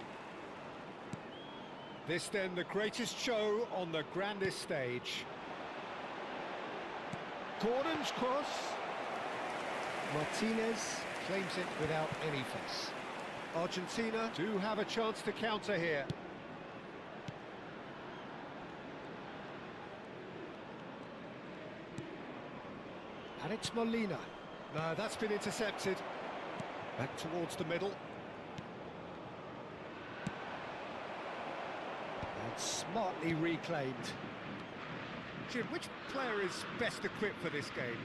This then the greatest show on the grandest stage. Gordon's cross. Martinez. Claims it without any fuss. Argentina do have a chance to counter here. And it's Molina. No, that's been intercepted. Back towards the middle. And smartly reclaimed. Jim, which player is best equipped for this game?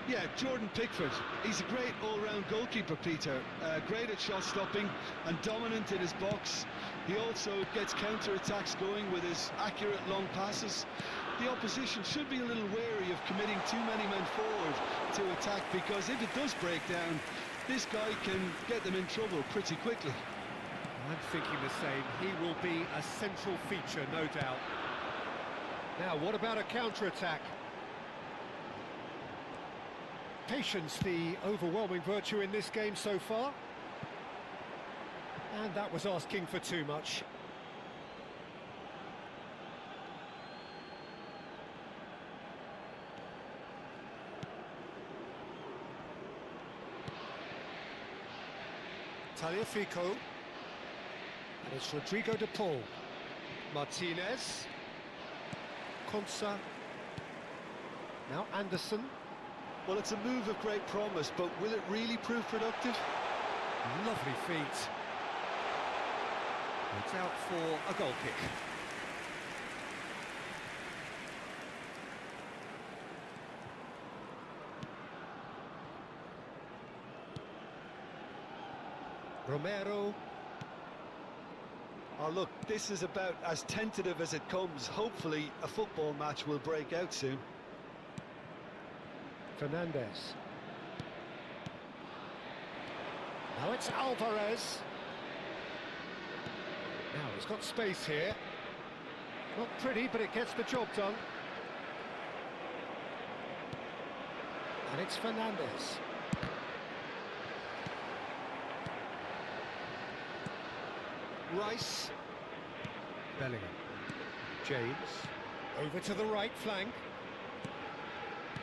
Yeah, Jordan Pickford. He's a great all-round goalkeeper, Peter. Great at shot stopping and dominant in his box. He also gets counter-attacks going with his accurate long passes. The opposition should be a little wary of committing too many men forward to attack, because if it does break down, this guy can get them in trouble pretty quickly. I'm thinking the same. He will be a central feature, no doubt. Now, what about a counter-attack? Patience, the overwhelming virtue in this game so far. And that was asking for too much. Tagliafico. And it's Rodrigo de Paul. Martinez. Konsa. Now Anderson. Well, it's a move of great promise, but will it really prove productive? Lovely feet. It's out for a goal kick. Romero. Oh, look, this is about as tentative as it comes. Hopefully, a football match will break out soon. Fernandez. Now it's Alvarez. Now he's got space here. Not pretty, but it gets the job done. And it's Fernandez. Rice. Bellingham. James. Over to the right flank.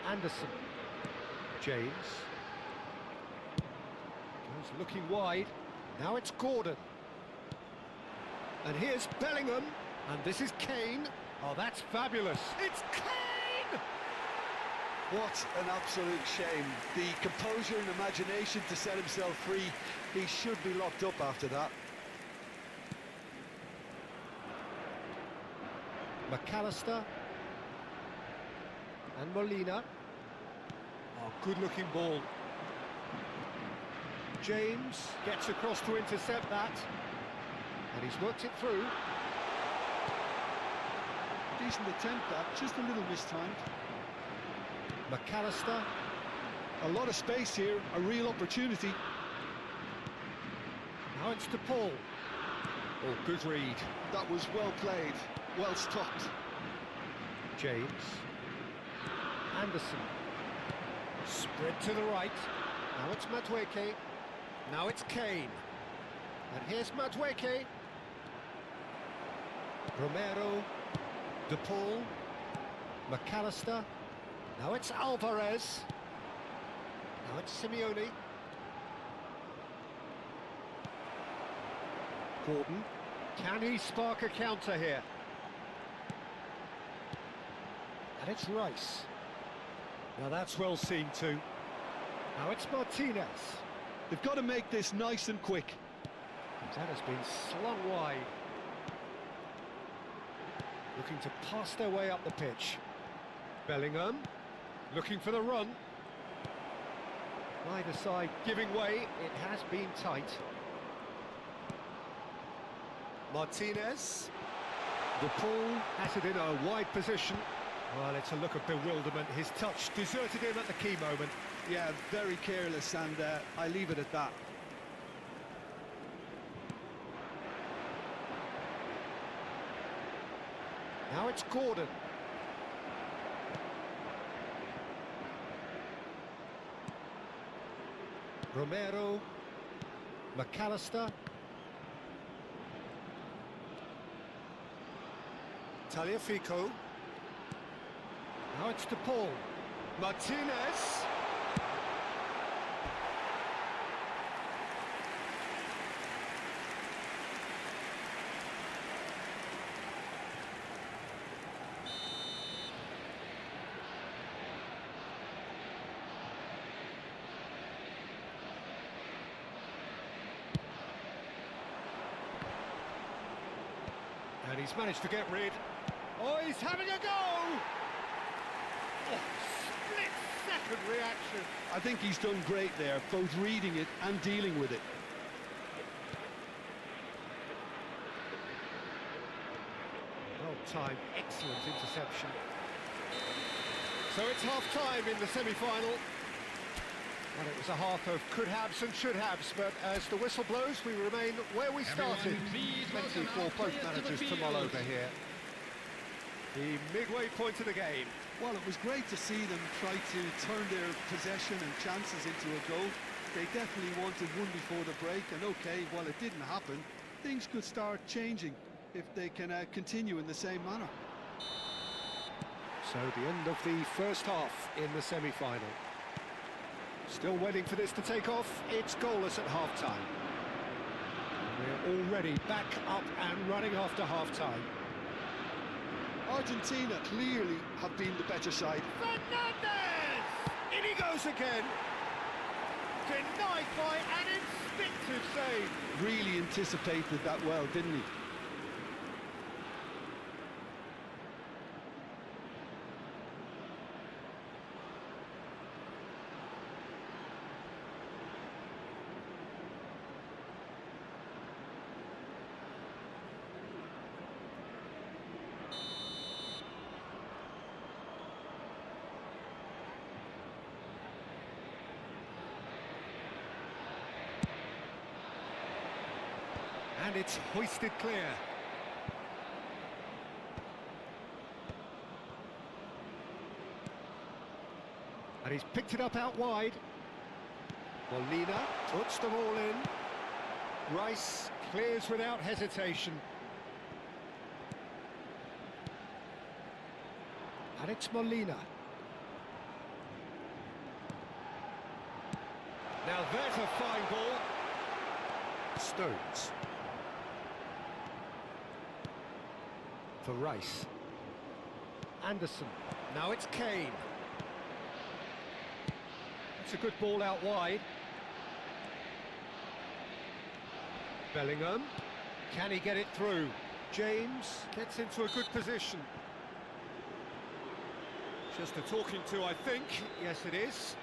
Anderson. James. He's looking wide. Now it's Gordon. And here's Bellingham. And this is Kane. Oh, that's fabulous. It's Kane! What an absolute shame. The composure and imagination to set himself free. He should be locked up after that. McAllister. And Molina. Oh, good-looking ball. James gets across to intercept that. And he's worked it through. Decent attempt, that. Just a little mistimed. McAllister. A lot of space here. A real opportunity. Now it's to Paul. Oh, good read. That was well played. Well stopped. James. Anderson. Spread to the right. Now it's Madueke. Now it's Kane. And here's Madueke. Romero. De Paul. McAllister. Now it's Alvarez. Now it's Simeone. Gordon. Can he spark a counter here? And it's Rice. Now that's well seen too. Now it's Martinez. They've got to make this nice and quick. That has been slung wide. Looking to pass their way up the pitch. Bellingham. Looking for the run. Neither side giving way. It has been tight. Martinez. De Paul has it in a wide position. Well, it's a look of bewilderment. His touch deserted him at the key moment. Yeah, very careless, and I leave it at that. Now it's Gordon. Romero. McAllister. Tagliafico. Now it's to Paul. Martinez. He's managed to get rid. Oh, he's having a go! Oh, split-second reaction. I think he's done great there, both reading it and dealing with it. Well-timed, excellent interception. So it's half-time in the semi-final. Well, it was a half of could-haves and should-haves, but as the whistle blows, we remain where we started. Plenty for both managers to mull over here. The midway point of the game. Well, it was great to see them try to turn their possession and chances into a goal. They definitely wanted one before the break, and okay, while it didn't happen, things could start changing if they can continue in the same manner. So the end of the first half in the semi-final. Still waiting for this to take off. It's goalless at half-time. We're already back up and running after half-time. Argentina clearly have been the better side. Fernandez! In he goes again. Denied by an instinctive save. Really anticipated that well, didn't he? And it's hoisted clear. And he's picked it up out wide. Molina puts them all in. Rice clears without hesitation. And it's Molina. Now there's a fine ball. Stones. For Rice. Anderson. Now it's Kane. It's a good ball out wide. Bellingham. Can he get it through? James gets into a good position. Just a talking to, I think. Yes, it is.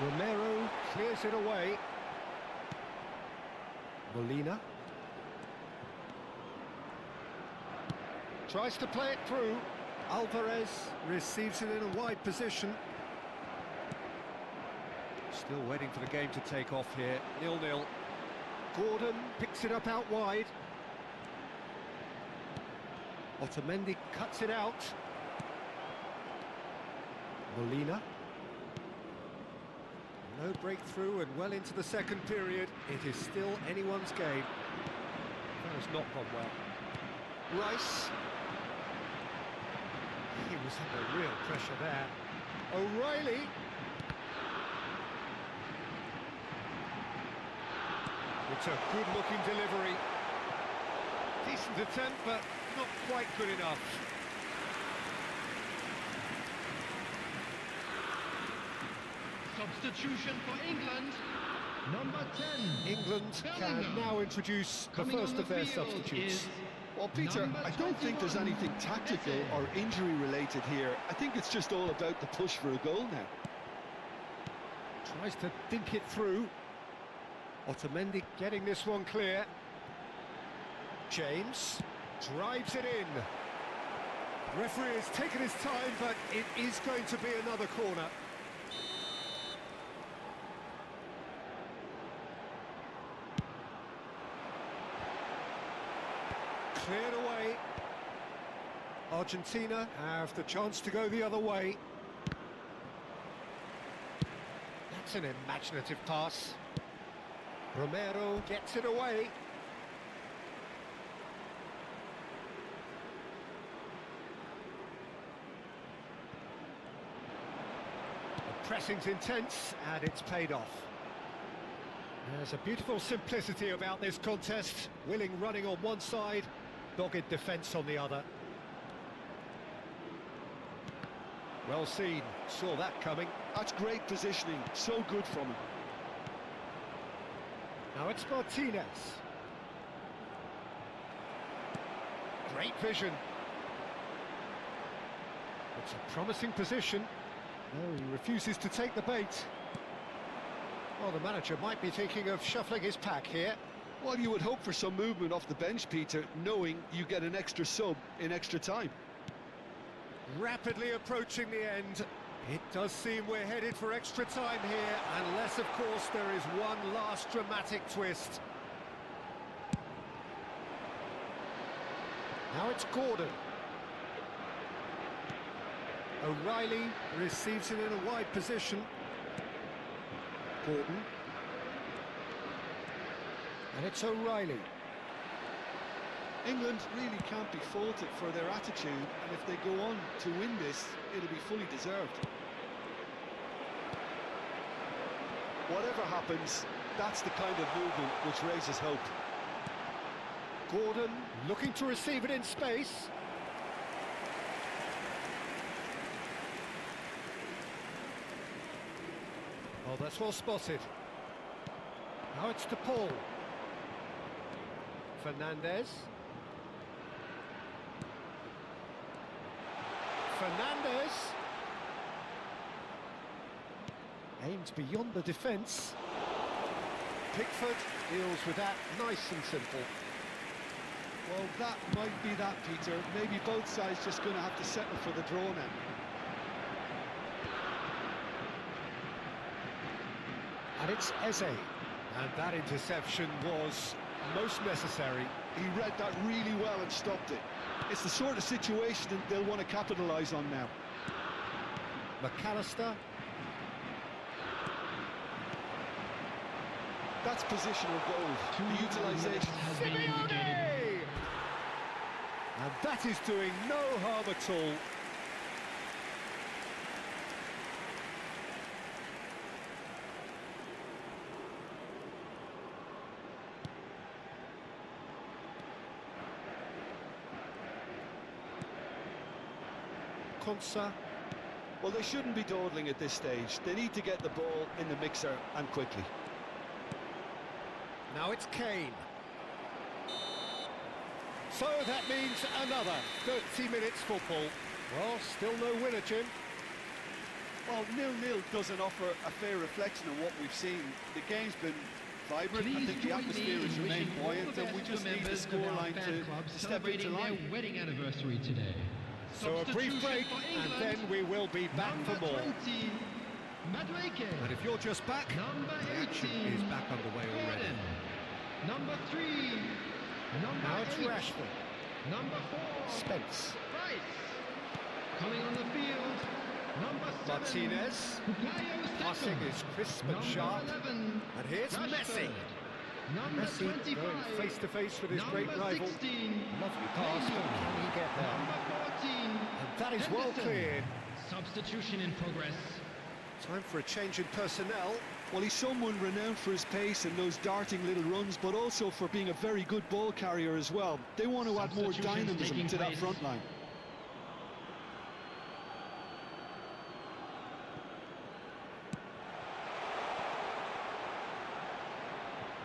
Romero clears it away. Molina. Tries to play it through. Alvarez receives it in a wide position. Still waiting for the game to take off here. 0-0. Gordon picks it up out wide. Otamendi cuts it out. Molina. No breakthrough and well into the second period. It is still anyone's game. That has not gone well. Rice. He was under real pressure there. O'Reilly. It's a good-looking delivery. Decent attempt, but not quite good enough. Substitution for England. Number 10. England can now introduce the first of their substitutes. Well, Peter, I don't think there's anything tactical or injury-related here. I think it's just all about the push for a goal now. Tries to dink it through. Otamendi getting this one clear. James drives it in. Referee has taken his time, but it is going to be another corner. Cleared away. Argentina have the chance to go the other way. That's an imaginative pass. Romero gets it away. The pressing's intense, and it's paid off. There's a beautiful simplicity about this contest. Willing running on one side, dogged defence on the other. Well seen, saw that coming. That's great positioning, so good from him. Now it's Martinez. Great vision. It's a promising position. No, he refuses to take the bait. Well, the manager might be thinking of shuffling his pack here. Well, you would hope for some movement off the bench, Peter, knowing you get an extra sub in extra time. Rapidly approaching the end. It does seem we're headed for extra time here, unless, of course, there is one last dramatic twist. Now it's Gordon. O'Reilly receives it in a wide position. Gordon. And it's O'Reilly. England really can't be faulted for their attitude, and if they go on to win this, it'll be fully deserved. Whatever happens, that's the kind of movement which raises hope. Gordon looking to receive it in space. Oh, that's well spotted. Now it's to Paul. Fernandez. Fernandez. Aims beyond the defence. Pickford deals with that nice and simple. Well, that might be that, Peter. Maybe both sides just going to have to settle for the draw now. And it's Eze. And that interception was most necessary. He read that really well and stopped it. It's the sort of situation that they'll want to capitalise on now. McAllister. That's positional gold. The utilisation. Simeone! And that is doing no harm at all. Konsa. Well, they shouldn't be dawdling at this stage. They need to get the ball in the mixer, and quickly. Now it's Kane. So that means another 30 minutes football. Well, still no winner, Jim. Well, 0-0 doesn't offer a fair reflection of what we've seen. The game's been vibrant. I think the atmosphere has remained buoyant, and we just need the scoreline to step into line. Their wedding anniversary today. So a brief break, and then we will be back for more. 20, Madueke. And if you're just back, Number the action 18, is back underway already. Gordon. Number 3, number Now it's 8, Rashford. number 4, Spence. Price. Coming on the field, number 7, Martinez. Bukayo Passing Saka. is crisp and Number sharp. 11, And here's Rashford. Messi. Number Messi 25, going face to face with his number great rival. 16, Lovely pass, but can he get there? number 14, And that is well Henderson. cleared. Substitution in progress. Time for a change in personnel. Well, he's someone renowned for his pace and those darting little runs, but also for being a very good ball carrier as well. They want to add more Substitutions dynamism taking to that place. front line.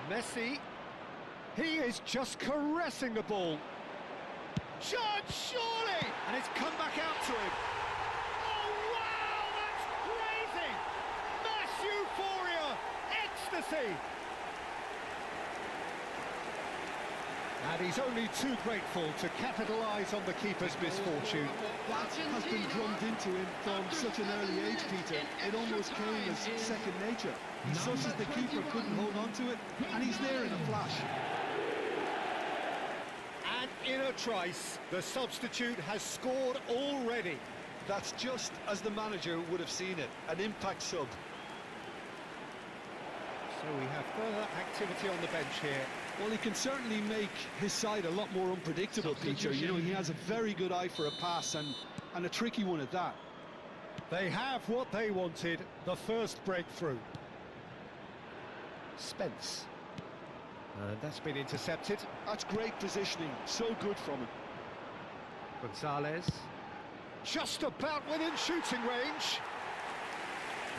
Messi. He is just caressing the ball. Shot, surely! And it's come back out to him. Oh, wow, that's crazy! Mass euphoria! Ecstasy! And he's only too grateful to capitalise on the keeper's misfortune. That has been drummed into him from such an early age, Peter. It almost came as second nature. He susses the keeper couldn't hold on to it, and he's there in a flash. And in a trice, the substitute has scored already. That's just as the manager would have seen it, an impact sub. So we have further activity on the bench here. Well, he can certainly make his side a lot more unpredictable, Peter. You know, he has a very good eye for a pass, and a tricky one at that. They have what they wanted, the first breakthrough. Spence. And that's been intercepted. That's great positioning, so good from him. Gonzalez. Just about within shooting range.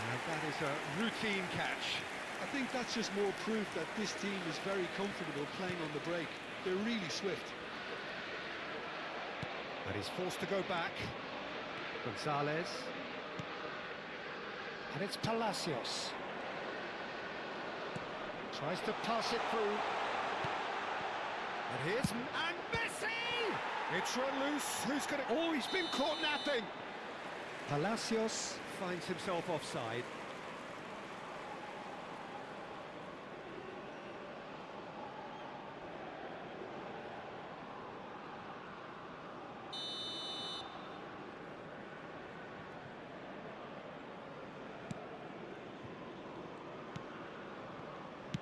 And that is a routine catch. I think that's just more proof that this team is very comfortable playing on the break. They're really swift. And he's forced to go back. Gonzalez. And it's Palacios. Tries to pass it through. And here's... And Messi! It's run loose. Who's going to... Oh, he's been caught napping. Palacios finds himself offside.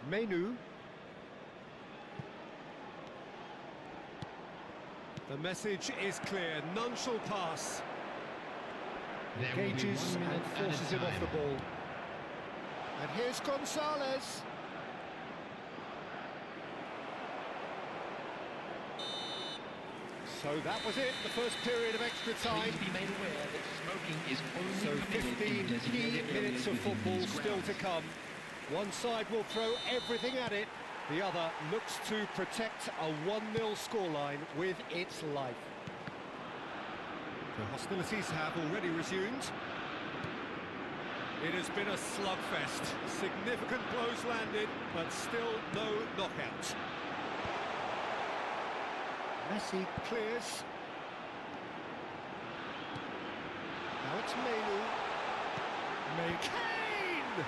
Menu. The message is clear, none shall pass. Engages and forces him off the ball. And here's Gonzalez. So that was it, the first period of extra time. Please be made aware that smoking is only So permitted 15 in key designated minutes areas of within football these still grounds. to come. One side will throw everything at it. The other looks to protect a 1-0 scoreline with its life. The hostilities have already resumed. It has been a slugfest. Significant blows landed, but still no knockout. Messi clears. Now it's Menu. Kane!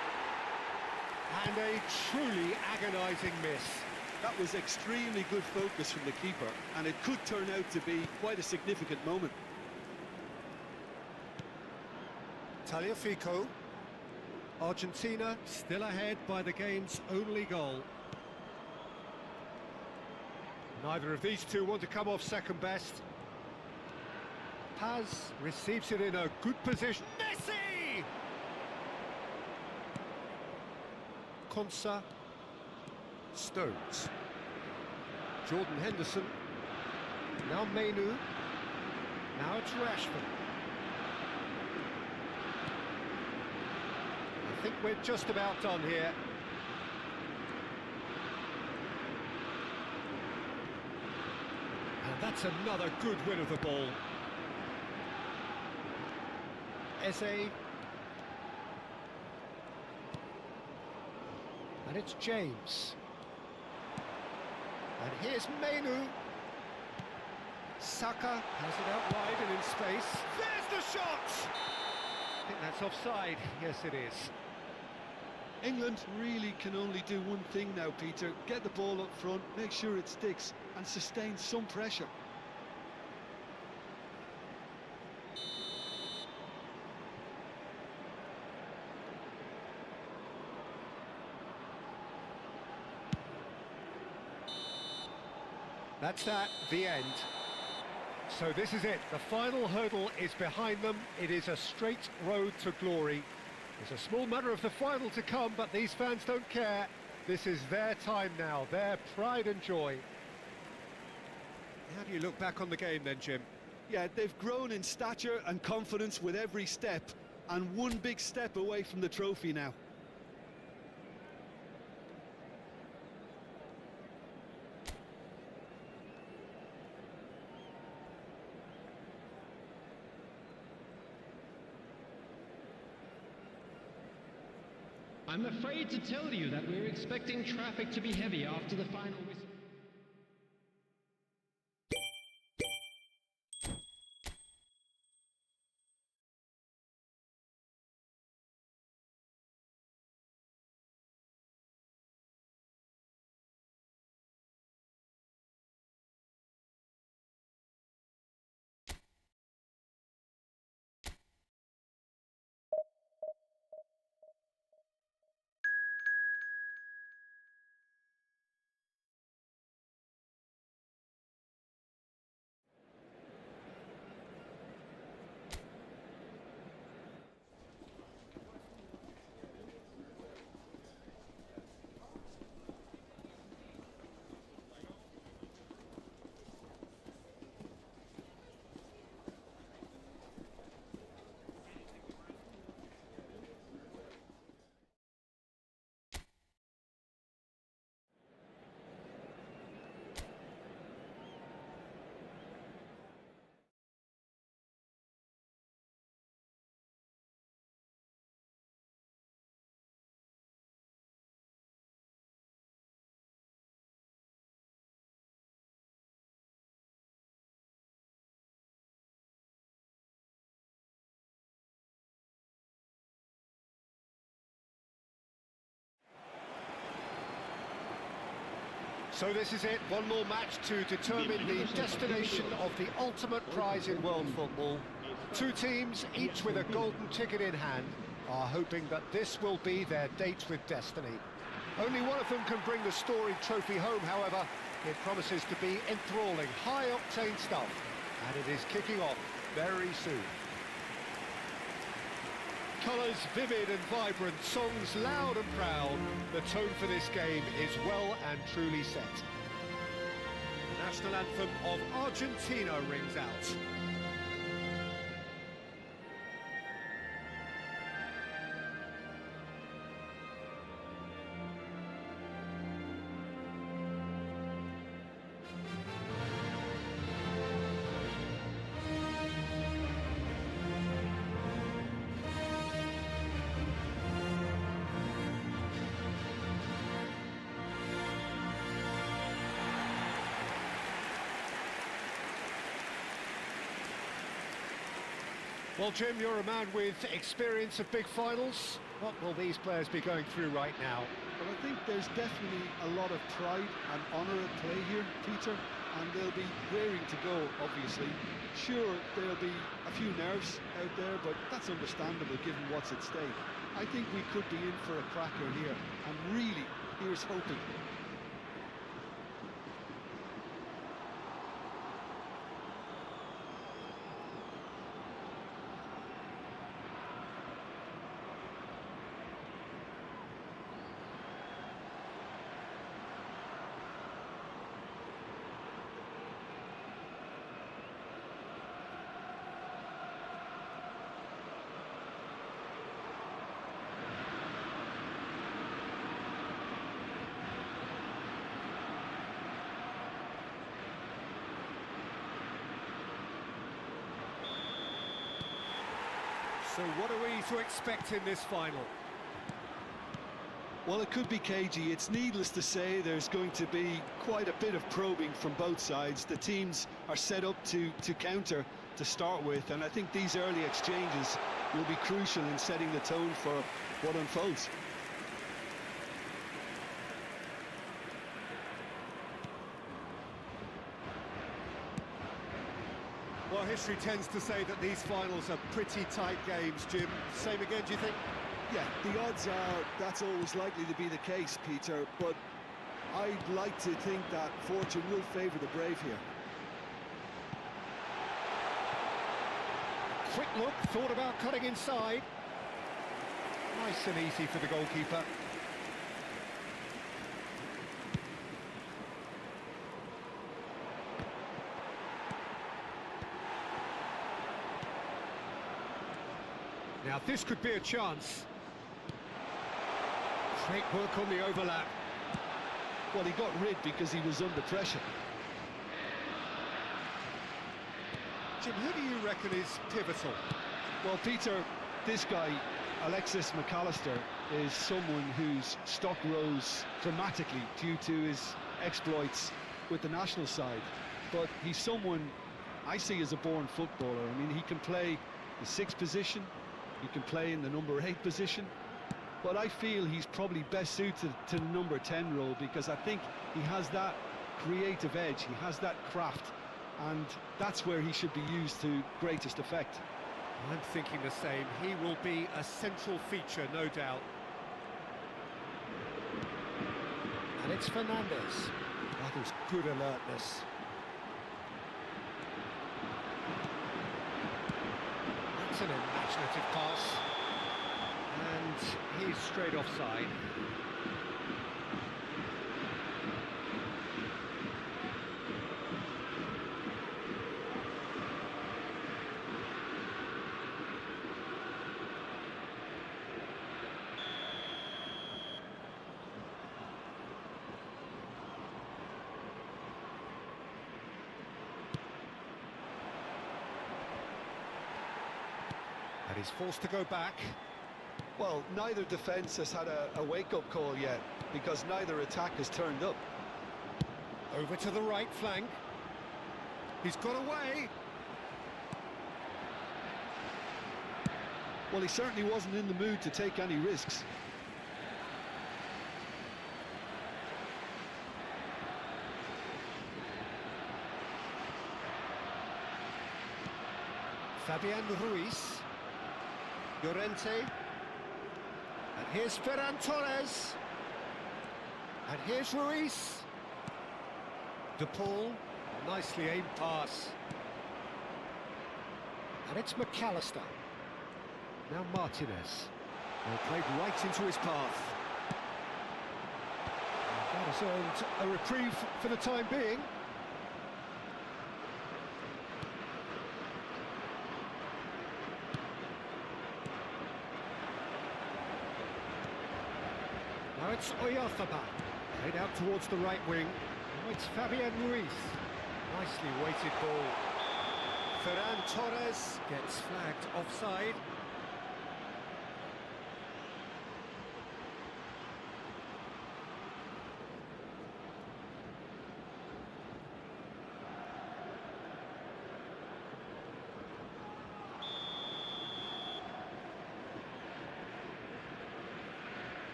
And a truly agonising miss. That was extremely good focus from the keeper, and it could turn out to be quite a significant moment. Tagliafico. Argentina still ahead by the game's only goal. Neither of these two want to come off second best. Paz receives it in a good position. Messi! Konsa. Stones. Jordan Henderson. Now Menu. Now it's Rashford. I think we're just about done here. And that's another good win of the ball. Eze. And it's James. And here's Menu. Saka has it out wide and in space. There's the shot! I think that's offside. Yes, it is. England really can only do one thing now, Peter. Get the ball up front, make sure it sticks, and sustain some pressure. That's that, the end. So this is it, the final hurdle is behind them. It is a straight road to glory. It's a small matter of the final to come, but these fans don't care. This is their time now, their pride and joy. How do you look back on the game then, Jim? Yeah, they've grown in stature and confidence with every step, and one big step away from the trophy now. I'm afraid to tell you that we're expecting traffic to be heavy after the final whistle. So this is it, one more match to determine the destination of the ultimate prize in world football. Two teams, each with a golden ticket in hand, are hoping that this will be their date with destiny. Only one of them can bring the storied trophy home, however. It promises to be enthralling, high-octane stuff, and it is kicking off very soon. Colours vivid and vibrant, songs loud and proud. The tone for this game is well and truly set. The national anthem of Argentina rings out. Well, Jim, you're a man with experience of big finals. What will these players be going through right now? Well, I think there's definitely a lot of pride and honour at play here, Peter, and they'll be raring to go, obviously. Sure, there'll be a few nerves out there, but that's understandable given what's at stake. I think we could be in for a cracker here, and really, here's hoping. So what are we to expect in this final? Well, it could be cagey. It's needless to say there's going to be quite a bit of probing from both sides. The teams are set up to counter to start with, and I think these early exchanges will be crucial in setting the tone for what unfolds. Well, history tends to say that these finals are pretty tight games, Jim. Same again, do you think? Yeah, the odds are that's always likely to be the case, Peter, but I'd like to think that fortune will favour the brave here. Quick look, thought about cutting inside. Nice and easy for the goalkeeper. Now this could be a chance. Great work on the overlap. Well, he got rid because he was under pressure. Jim, who do you reckon is pivotal? Well, Peter, this guy, Alexis McAllister, is someone whose stock rose dramatically due to his exploits with the national side. But he's someone I see as a born footballer. I mean, he can play the 6th position, he can play in the number 8 position, but I feel he's probably best suited to the number 10 role because I think he has that creative edge, he has that craft, and that's where he should be used to greatest effect. I'm thinking the same. He will be a central feature, no doubt. And it's Fernandez. That is good alertness. That's an imaginative pass. And he's straight offside. And he's forced to go back. Well, neither defence has had a wake-up call yet, because neither attack has turned up. Over to the right flank. He's got away. Well, he certainly wasn't in the mood to take any risks. Fabian Ruiz. Llorente. And here's Ferran Torres. And here's Ruiz. De Paul. Nicely aimed pass. And it's McAllister. Now Martinez. Well, played right into his path. And that has earned a reprieve for the time being. Now it's Oyarzabal. Played out towards the right wing. Now it's Fabian Ruiz. Nicely weighted ball. Ferran Torres gets flagged offside.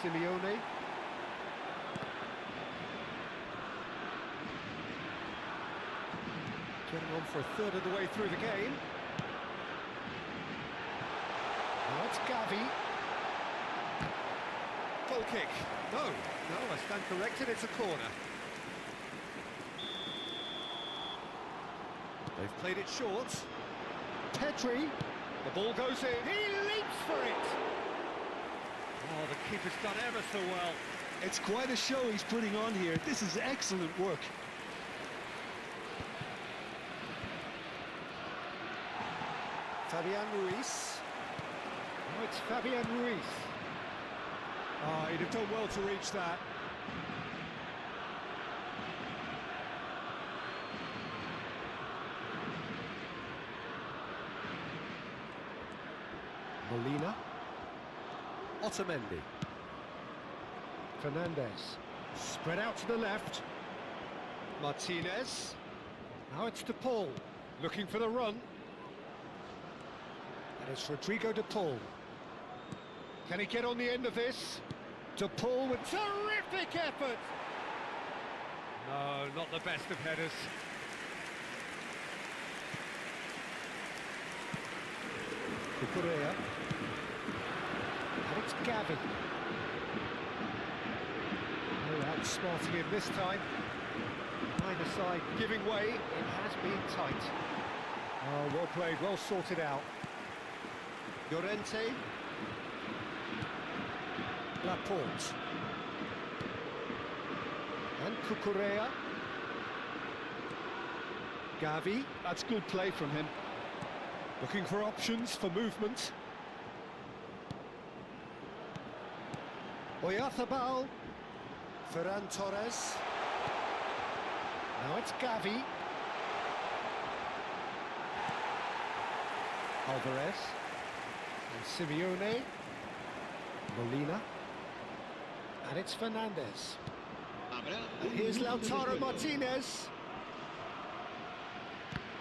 Simeone. Getting on for a third of the way through the game. Now it's Gavi. Goal kick. No, I stand corrected, it's a corner. They've played it short. Pedri. The ball goes in. He leaps for it. Oh, the keeper's done ever so well. It's quite a show he's putting on here. This is excellent work. Fabian Ruiz. Oh, it's Fabian Ruiz. Oh, he'd have done well to reach that. Molina. Otamendi. Fernandez. Spread out to the left. Martinez. Now it's De Paul. Looking for the run. And it's Rodrigo De Paul. Can he get on the end of this? De Paul with terrific effort. No, not the best of headers. Cucurella. And it's Gavi. Oh, outsmarting him this time. Either side giving way, it has been tight. Oh, well played, well sorted out. Llorente. Laporte. And Cucurella. Gavi. That's good play from him. Looking for options for movement. Oyarzabal. Ferran Torres. Now it's Gavi. Alvarez. And Simeone. Molina. And it's Fernandez. And here's Lautaro Martinez.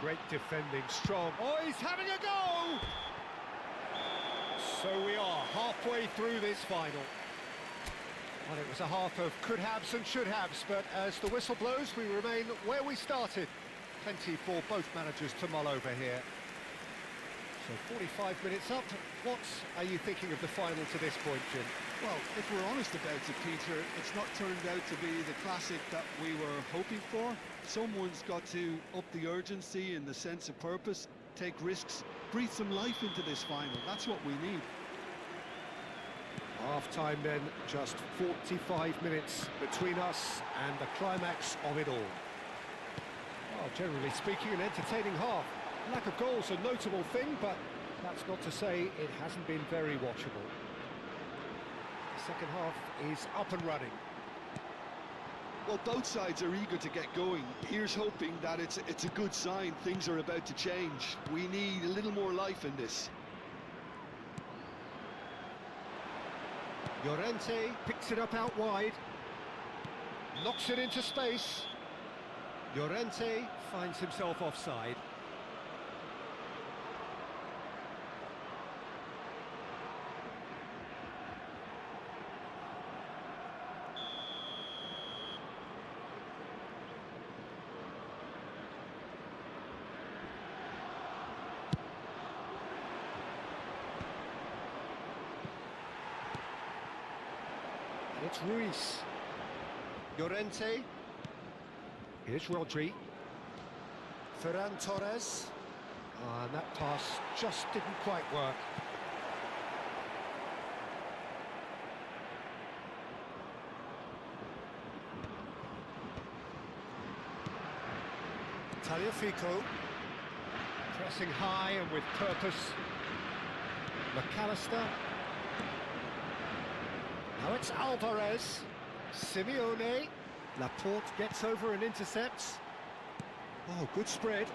Great defending, strong. Oh, he's having a go! So we are halfway through this final. Well, it was a half of could-haves and should-haves, but as the whistle blows, we remain where we started. Plenty for both managers to mull over here. So 45 minutes up, what are you thinking of the final to this point, Jim? Well, if we're honest about it, Peter, it's not turned out to be the classic that we were hoping for. Someone's got to up the urgency and the sense of purpose, take risks, breathe some life into this final. That's what we need. Half-time then, just 45 minutes between us and the climax of it all. Well, generally speaking, an entertaining half. Lack of goals a notable thing, but that's not to say it hasn't been very watchable. The second half is up and running. Well, both sides are eager to get going. Here's hoping that it's a good sign. Things are about to change. We need a little more life in this. Llorente picks it up out wide. Knocks it into space. Llorente finds himself offside. It's Ruiz. Llorente. Here's Rodri. Ferran Torres. And that pass just didn't quite work. Tagliafico. Pressing high and with purpose. McAllister. Now it's Alvarez. Simeone. Laporte gets over and intercepts. Oh, good spread.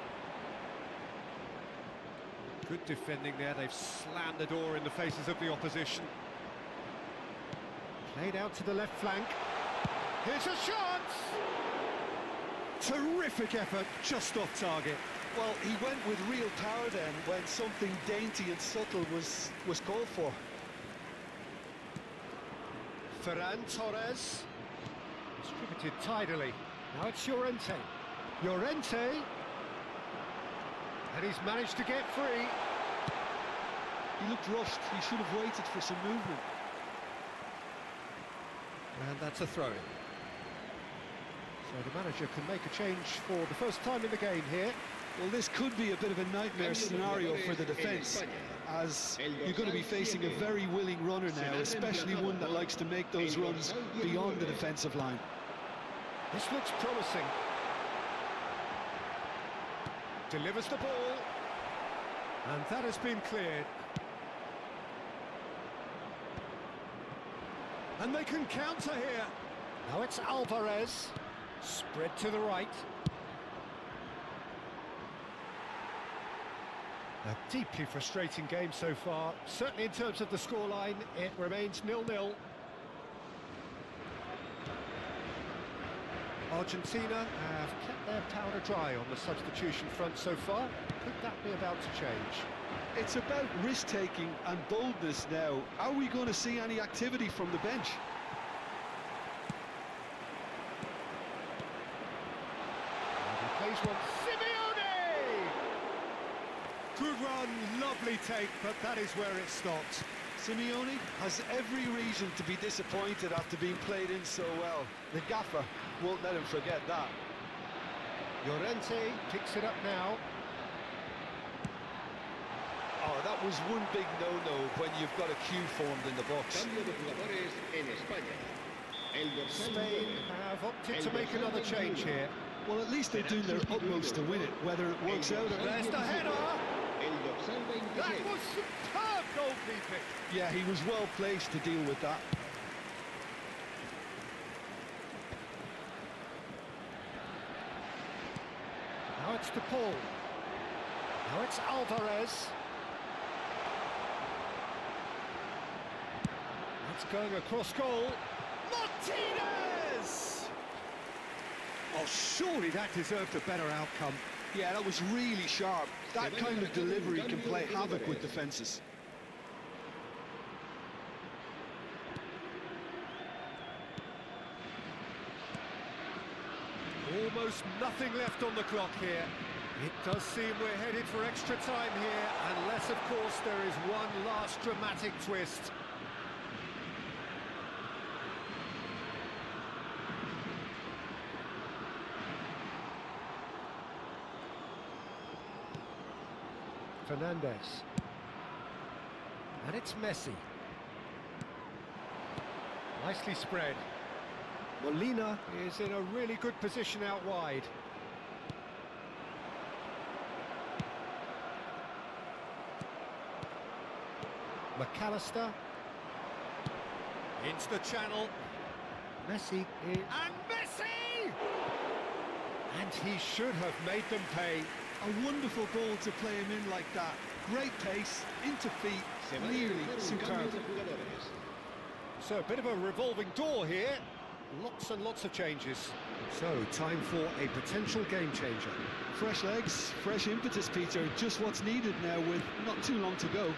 Good defending there. They've slammed the door in the faces of the opposition. Played out to the left flank. Here's a chance! Terrific effort, just off target. Well, he went with real power then when something dainty and subtle was called for. Ferran Torres. Distributed tidily. Now it's Llorente. Llorente. And he's managed to get free. He looked rushed. He should have waited for some movement. And that's a throw-in. So the manager can make a change for the first time in the game here. Well, this could be a bit of a nightmare scenario for the defence, as you're going to be facing a very willing runner now, especially one that likes to make those runs beyond the defensive line. This looks promising. Delivers the ball. And that has been cleared. And they can counter here. Now it's Alvarez. Spread to the right. A deeply frustrating game so far. Certainly in terms of the scoreline, it remains 0-0. Argentina have kept their powder dry on the substitution front so far. Could that be about to change? It's about risk-taking and boldness now. Are we going to see any activity from the bench? Plays one. Simeone! Good run, lovely take, but that is where it stopped. Simeone has every reason to be disappointed after being played in so well. The gaffer won't let him forget that. Llorente picks it up now. Oh, that was one big no-no when you've got a queue formed in the box. Spain have opted to make another change here. Well, at least they're doing their utmost to win it, whether it works out or not. There's the header! That was superb goalkeeping! Yeah, he was well placed to deal with that. Now it's DePaul. Now it's Alvarez. That's going across goal. Martinez! Oh, surely that deserved a better outcome. Yeah, that was really sharp. That kind of delivery can play havoc with defences. Almost nothing left on the clock here. It does seem we're headed for extra time here, unless, of course, there is one last dramatic twist. Fernandez. And it's Messi. Nicely spread. Molina is in a really good position out wide. McAllister. Into the channel. Messi is... And Messi! And he should have made them pay. A wonderful goal to play him in like that. Great pace, into feet, nearly superb. So a bit of a revolving door here. Lots and lots of changes. So time for a potential game changer. Fresh legs, fresh impetus, Peter. Just what's needed now with not too long to go.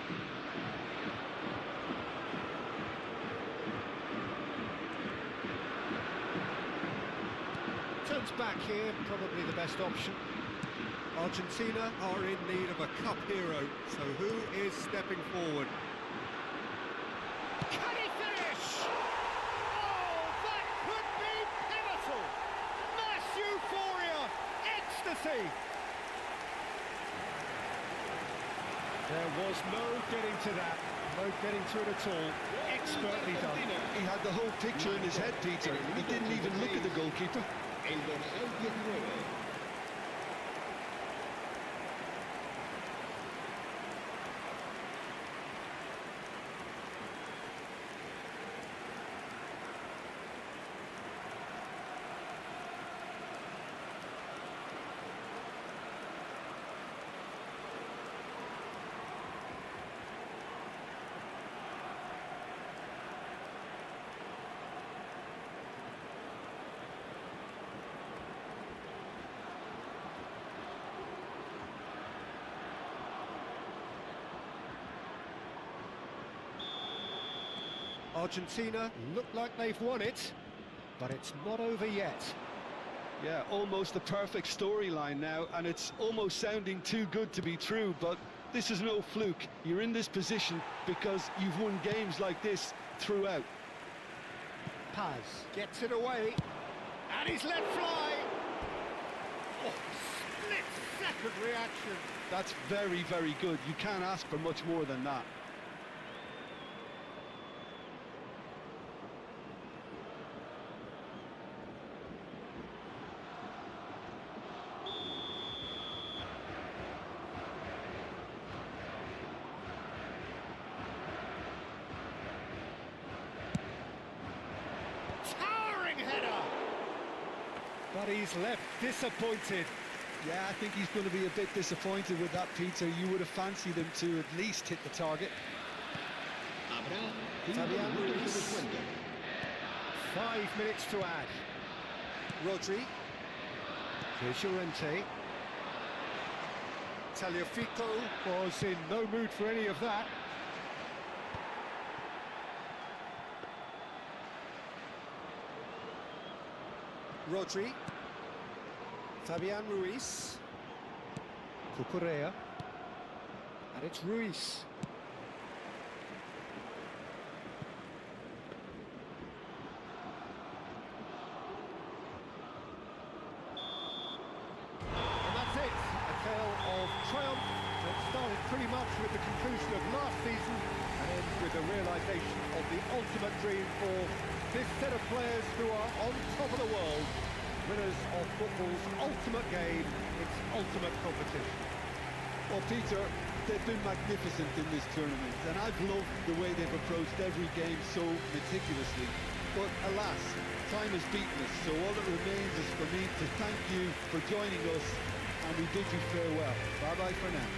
Turns back here, probably the best option. Argentina are in need of a cup hero, so who is stepping forward? Can he finish? Oh, see. There was no getting to that, no getting to it at all. Expertly done. He had the whole picture in his head, Peter. He didn't even look at the goalkeeper. El dorsal 19. Argentina look like they've won it, but it's not over yet. Yeah, almost the perfect storyline now, and it's almost sounding too good to be true, but this is no fluke. You're in this position because you've won games like this throughout. Paz gets it away, and he's let fly. Oh, split-second reaction. That's very, very good. You can't ask for much more than that. But he's left disappointed. Yeah, I think he's going to be a bit disappointed with that, Peter. You would have fancied him to at least hit the target. Fabian Ruiz. 5 minutes to add. Rodri. Here's Llorente. Tagliafico was in no mood for any of that. Rodri. Fabian Ruiz. Cucurella. And it's Ruiz. And that's it. A tale of triumph that started pretty much with the conclusion of last season and ends with the realisation of the ultimate dream for this set of players who are on top of the world. Winners of football's ultimate game, its ultimate competition. Well, Peter, they've been magnificent in this tournament, and I've loved the way they've approached every game so meticulously. But alas, time has beaten us, so all that remains is for me to thank you for joining us, and we bid you farewell. Bye-bye for now.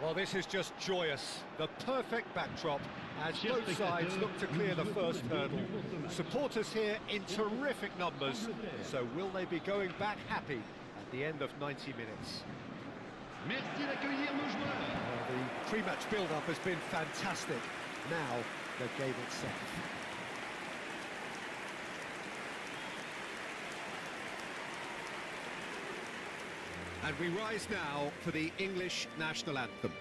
Well, this is just joyous. The perfect backdrop as both sides look to clear the first hurdle. Supporters here in terrific numbers. So will they be going back happy at the end of 90 minutes? Merci d'accueillir nos joueurs. The pre-match build-up has been fantastic. Now, the game itself. And we rise now for the English national anthem.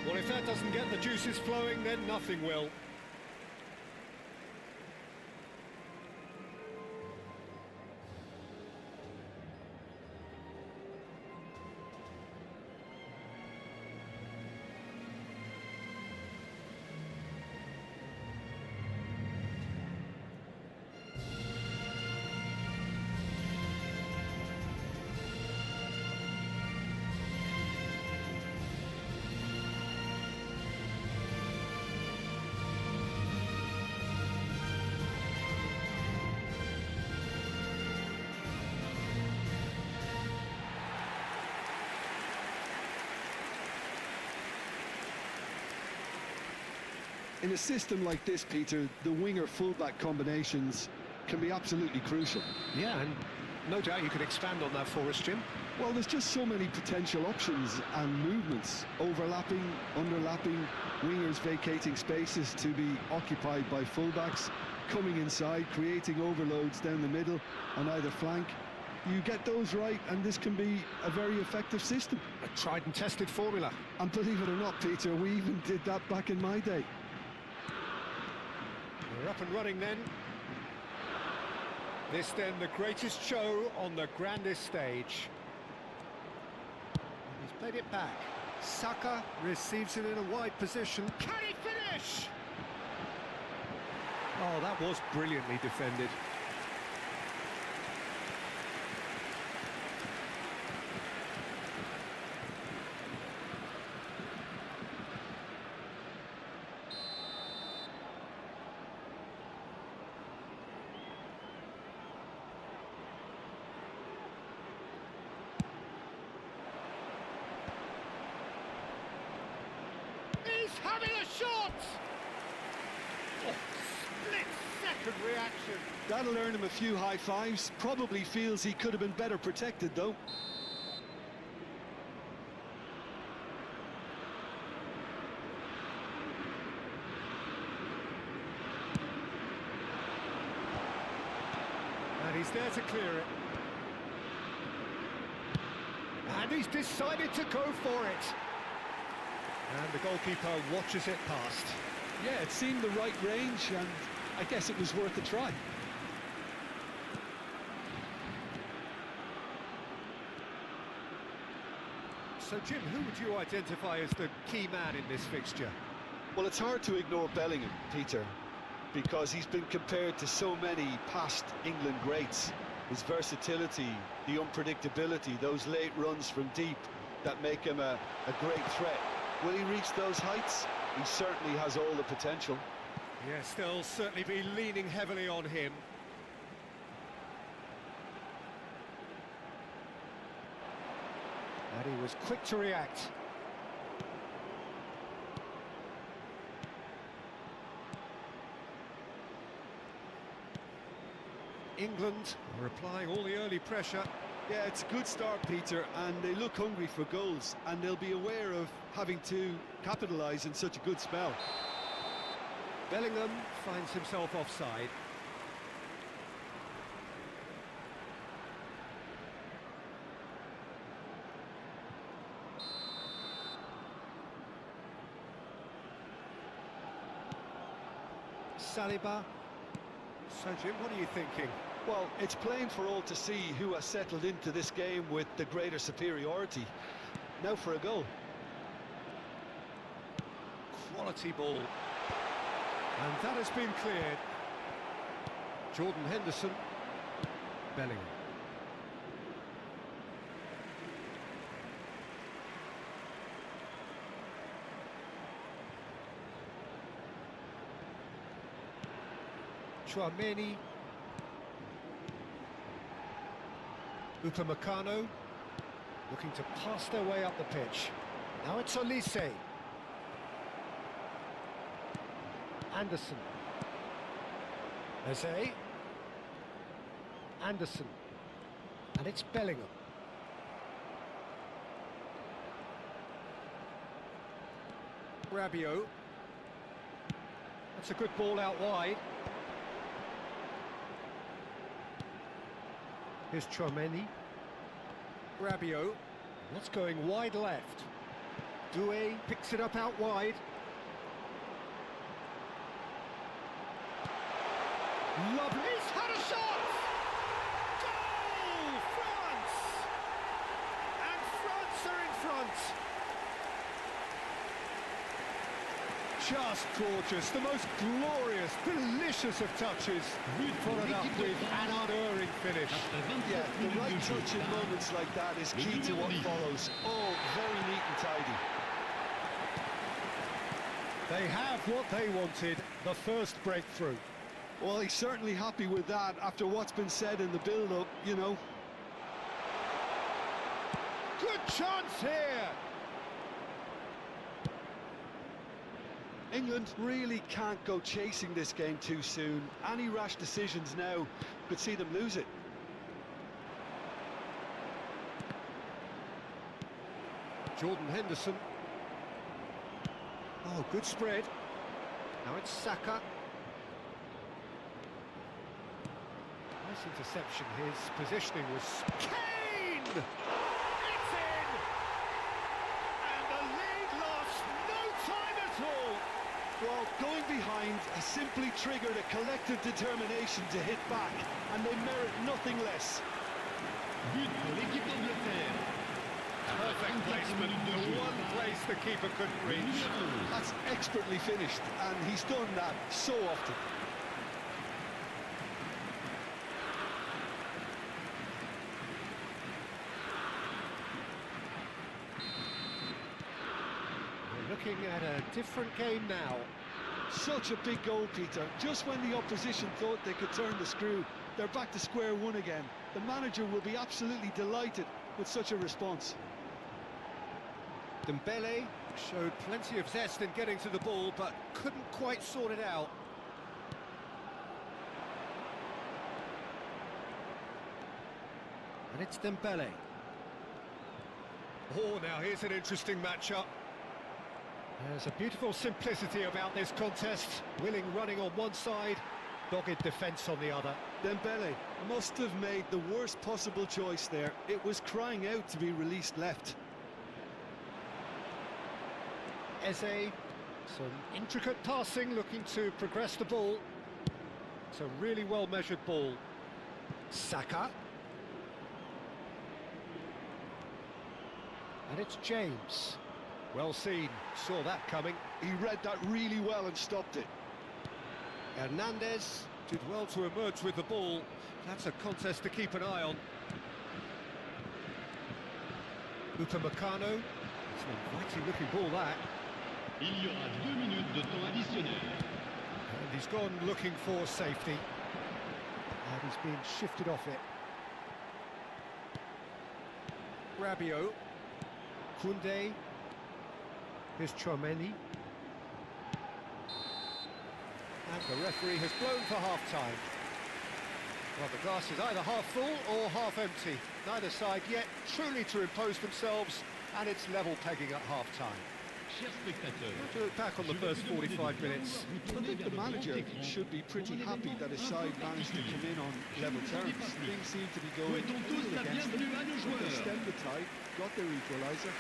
Well, if that doesn't get the juices flowing, then nothing will. In a system like this, Peter, the winger-fullback combinations can be absolutely crucial. Yeah, and no doubt you could expand on that for us, Jim. Well, there's just so many potential options and movements, overlapping, underlapping, wingers vacating spaces to be occupied by fullbacks, coming inside, creating overloads down the middle on either flank. You get those right and this can be a very effective system. A tried and tested formula. And believe it or not, Peter, we even did that back in my day. We're up and running then. This then the greatest show on the grandest stage. He's played it back. Saka receives it in a wide position. Can he finish? Oh, that was brilliantly defended. He's having a shot! Oh, split-second reaction. That'll earn him a few high fives. Probably feels he could have been better protected, though. And he's there to clear it. And he's decided to go for it. And the goalkeeper watches it past. Yeah, it seemed the right range, and I guess it was worth a try. So, Jim, who would you identify as the key man in this fixture? Well, it's hard to ignore Bellingham, Peter, because he's been compared to so many past England greats. His versatility, the unpredictability, those late runs from deep that make him a great threat. Will he reach those heights? He certainly has all the potential. Yes, they'll certainly be leaning heavily on him. And he was quick to react. England are applying all the early pressure. Yeah, it's a good start, Peter, and they look hungry for goals, and they'll be aware of having to capitalise in such a good spell. Bellingham finds himself offside. Saliba. So, Jim, what are you thinking? Well, it's plain for all to see who has settled into this game with the greater superiority. Now for a goal. Quality ball. And that has been cleared. Jordan Henderson. Bellingham. Chouameni. Upamecano looking to pass their way up the pitch. Now it's Olise. Anderson. Eze. Anderson. And it's Bellingham. Rabiot. That's a good ball out wide. Here's Chouameni. Rabiot. What's going wide left? Doué picks it up out wide. Lovely. He's had a shot! Goal! France! And France are in front. Just gorgeous. The most glorious, delicious of touches. Followed up with an unerring finish. Yeah, the right touch in moments like that is key to what follows. Oh, very neat and tidy. They have what they wanted, the first breakthrough. Well, he's certainly happy with that after what's been said in the build-up, you know. Good chance here! England really can't go chasing this game too soon. Any rash decisions now could see them lose it. Jordan Henderson. Oh, good spread. Now it's Saka. Nice interception. His positioning was... Kane! It's in! And the lead lost no time at all. Well, going behind has simply triggered a collective determination to hit back, and they merit nothing less. But pour l'équipe d'Angleterre. Perfect placement, the one place the keeper couldn't reach. That's expertly finished, and he's done that so often. We're looking at a different game now. Such a big goal, Peter. Just when the opposition thought they could turn the screw, they're back to square one again. The manager will be absolutely delighted with such a response. Dembele showed plenty of zest in getting to the ball, but couldn't quite sort it out. And it's Dembele. Oh, now here's an interesting matchup. There's a beautiful simplicity about this contest. Willing running on one side, dogged defence on the other. Dembele must have made the worst possible choice there. It was crying out to be released left. Eze, some intricate passing, looking to progress the ball. It's a really well-measured ball. Saka. And it's James. Well seen, saw that coming. He read that really well and stopped it. Hernandez did well to emerge with the ball. That's a contest to keep an eye on. Upamecano. It's an inviting looking ball, that. Il y aura 2 minutes de temps additionnel. And he's gone looking for safety. And he's been shifted off it. Rabiot. Koundé. Here's Chouameni. And the referee has blown for half-time. Well, the glass is either half full or half empty. Neither side yet truly to impose themselves, and it's level pegging at half-time. Chers spectateurs, To look back on the first 45 minutes. I think the manager should be pretty happy that his side managed to come in on level terms. Things seem to be going a little against them. They stemmed the tide, got their equaliser.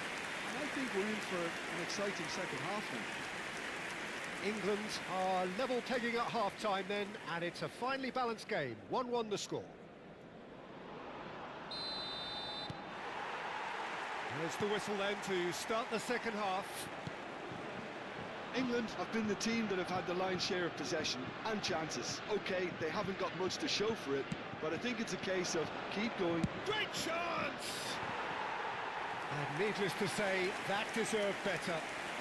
I think we're in for an exciting second half now. England are level pegging at half-time then, and it's a finely balanced game. 1-1 the score. There's the whistle then to start the second half. England have been the team that have had the lion's share of possession and chances. OK, they haven't got much to show for it, but I think it's a case of keep going. Great chance! And needless to say, that deserved better.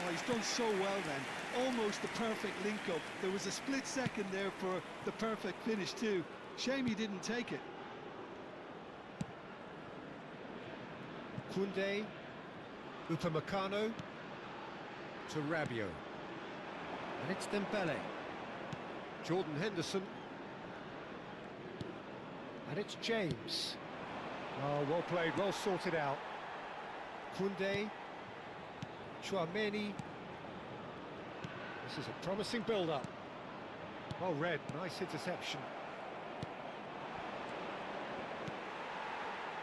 Oh, he's done so well then. Almost the perfect link-up. There was a split second there for the perfect finish too. Shame he didn't take it. Koundé, Upamecano to Rabiot. And it's Dembele. Jordan Henderson. And it's James. Oh, well played, well sorted out. Koundé, Chouameni. This is a promising build-up. Well read, nice interception.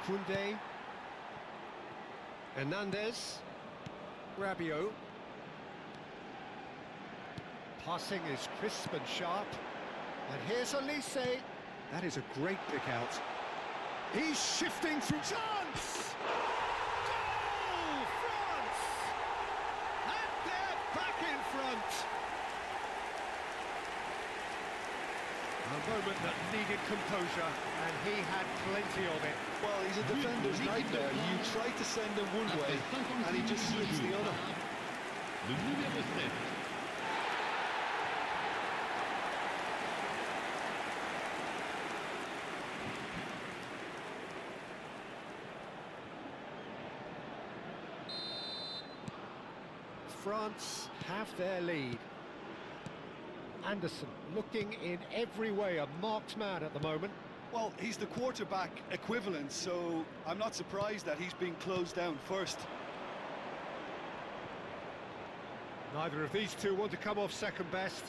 Koundé. Hernandez. Rabiot. Passing is crisp and sharp. And here's Elise. That is a great pick out. He's shifting through. Chance! Goal! France! And they're back in front. A moment that needed composure, and he had plenty of it. Well, he's a defender's nightmare. You try to send him one way, and he just slips the other. Le numéro 7. France have their lead. Anderson looking in every way a marked man at the moment. Well, he's the quarterback equivalent, so I'm not surprised that he's being closed down first. Neither of these two want to come off second best.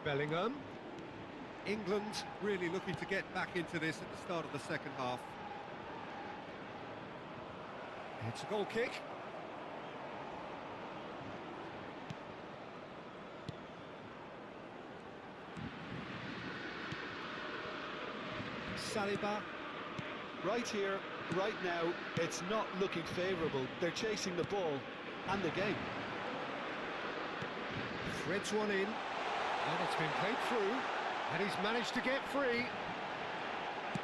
Bellingham. England really looking to get back into this at the start of the second half. It's a goal kick. Saliba. Right here, right now, it's not looking favourable. They're chasing the ball and the game. Threads one in, and it's been played through, and he's managed to get free.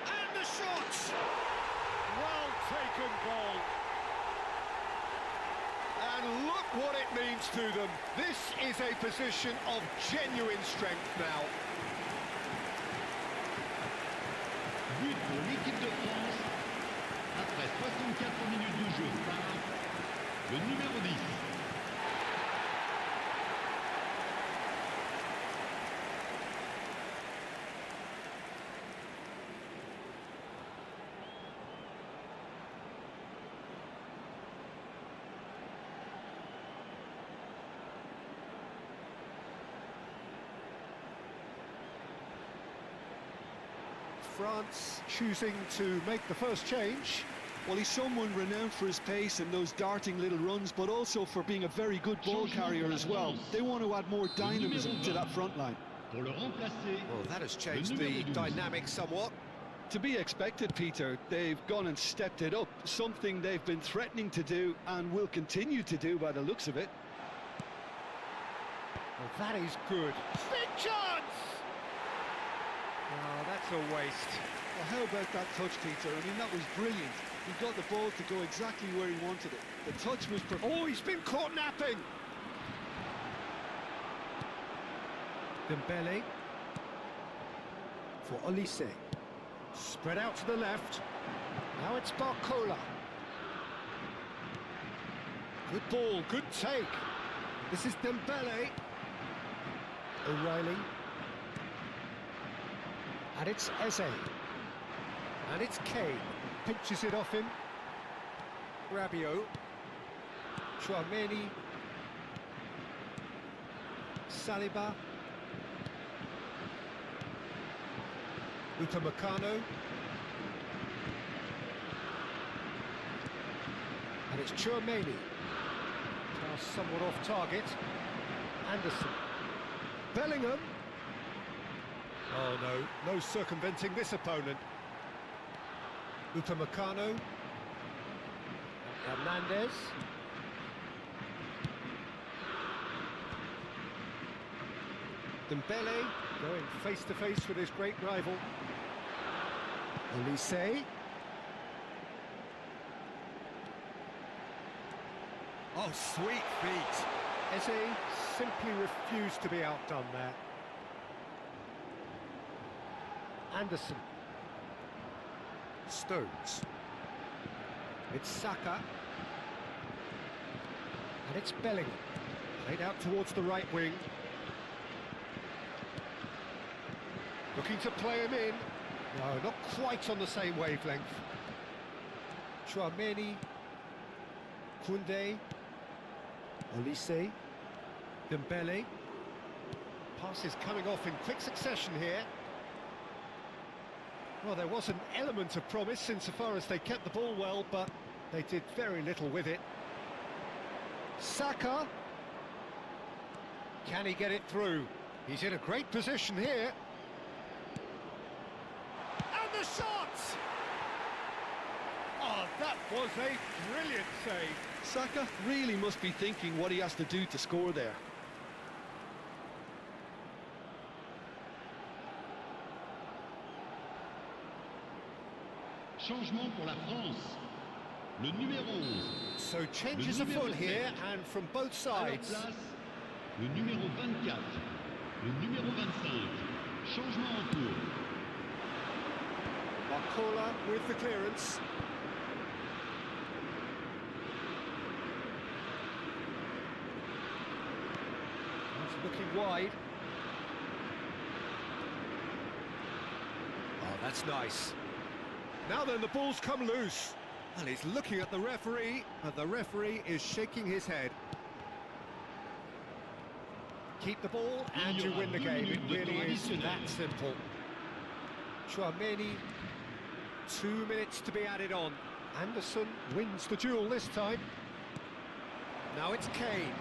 And the shot! Well taken goal. And look what it means to them. This is a position of genuine strength now. But pour l'équipe de France, après 64 minutes de jeu par le numéro 10. France choosing to make the first change. Well, he's someone renowned for his pace and those darting little runs, but also for being a very good ball carrier as well. They want to add more dynamism to that front line. Pour le remplacer. Well, that has changed the dynamic somewhat. To be expected, Peter. They've gone and stepped it up, something they've been threatening to do and will continue to do by the looks of it. Well, that is good. Big chance! Oh, that's a waste. Well, how about that touch, Peter? I mean, that was brilliant. He got the ball to go exactly where he wanted it. The touch was perfect. Oh, he's been caught napping! Dembele for Olise. Spread out to the left. Now it's Barcola. Good ball, good take. This is Dembele. O'Reilly. And it's Eze. And it's Kane. Pinches it off him. Rabiot. Chouameni. Saliba. Upamecano. And it's Chouameni. Now somewhat off target. Anderson. Bellingham. Oh no, no circumventing this opponent. Upamecano. Hernandez. Dembele going face to face with his great rival. Olise. Oh, sweet feet. Eze simply refused to be outdone there. Anderson. Stones. It's Saka. And it's Bellingham. Played out towards the right wing. Looking to play him in. No, not quite on the same wavelength. Chouameni. Koundé. Olise. Dembele. Passes coming off in quick succession here. Well, there was an element of promise insofar as they kept the ball well, but they did very little with it. Saka. Can he get it through? He's in a great position here. And the shot! Oh, that was a brilliant save. Saka really must be thinking what he has to do to score there. Changement pour la France. Le numéro 11. So changes afoot here, and from both sides. À leur place, le numéro 24. Le numéro 25. Changement en cours. Barcola with the clearance. He's looking wide. Oh, that's nice. Now then, the ball's come loose. And he's looking at the referee, and the referee is shaking his head. Keep the ball and you win the game. It really is that simple. Chouameni, 2 minutes to be added on. Anderson wins the duel this time. Now it's Kane.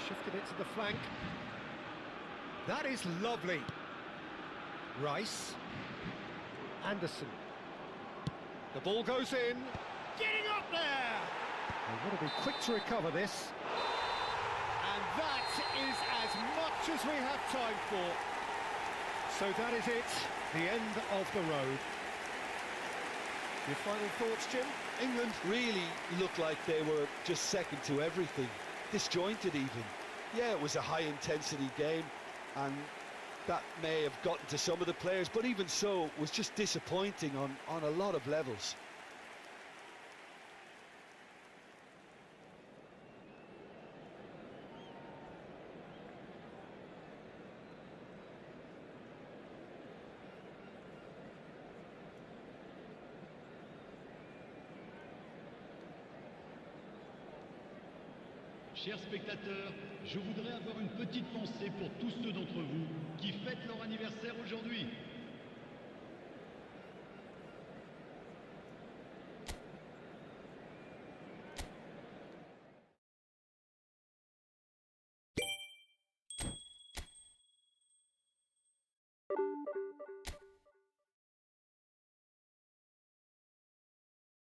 Shifted it to the flank. That is lovely. Rice. Anderson. The ball goes in. Getting up there! They want to be quick to recover this. And that is as much as we have time for. So that is it, the end of the road. Your final thoughts, Jim? England really looked like they were just second to everything, disjointed even. Yeah, it was a high-intensity game, and that may have gotten to some of the players, but even so, it was just disappointing on a lot of levels. Chers spectateurs, je voudrais avoir une petite pensée pour tous ceux d'entre vous qui fêtent leur anniversaire aujourd'hui.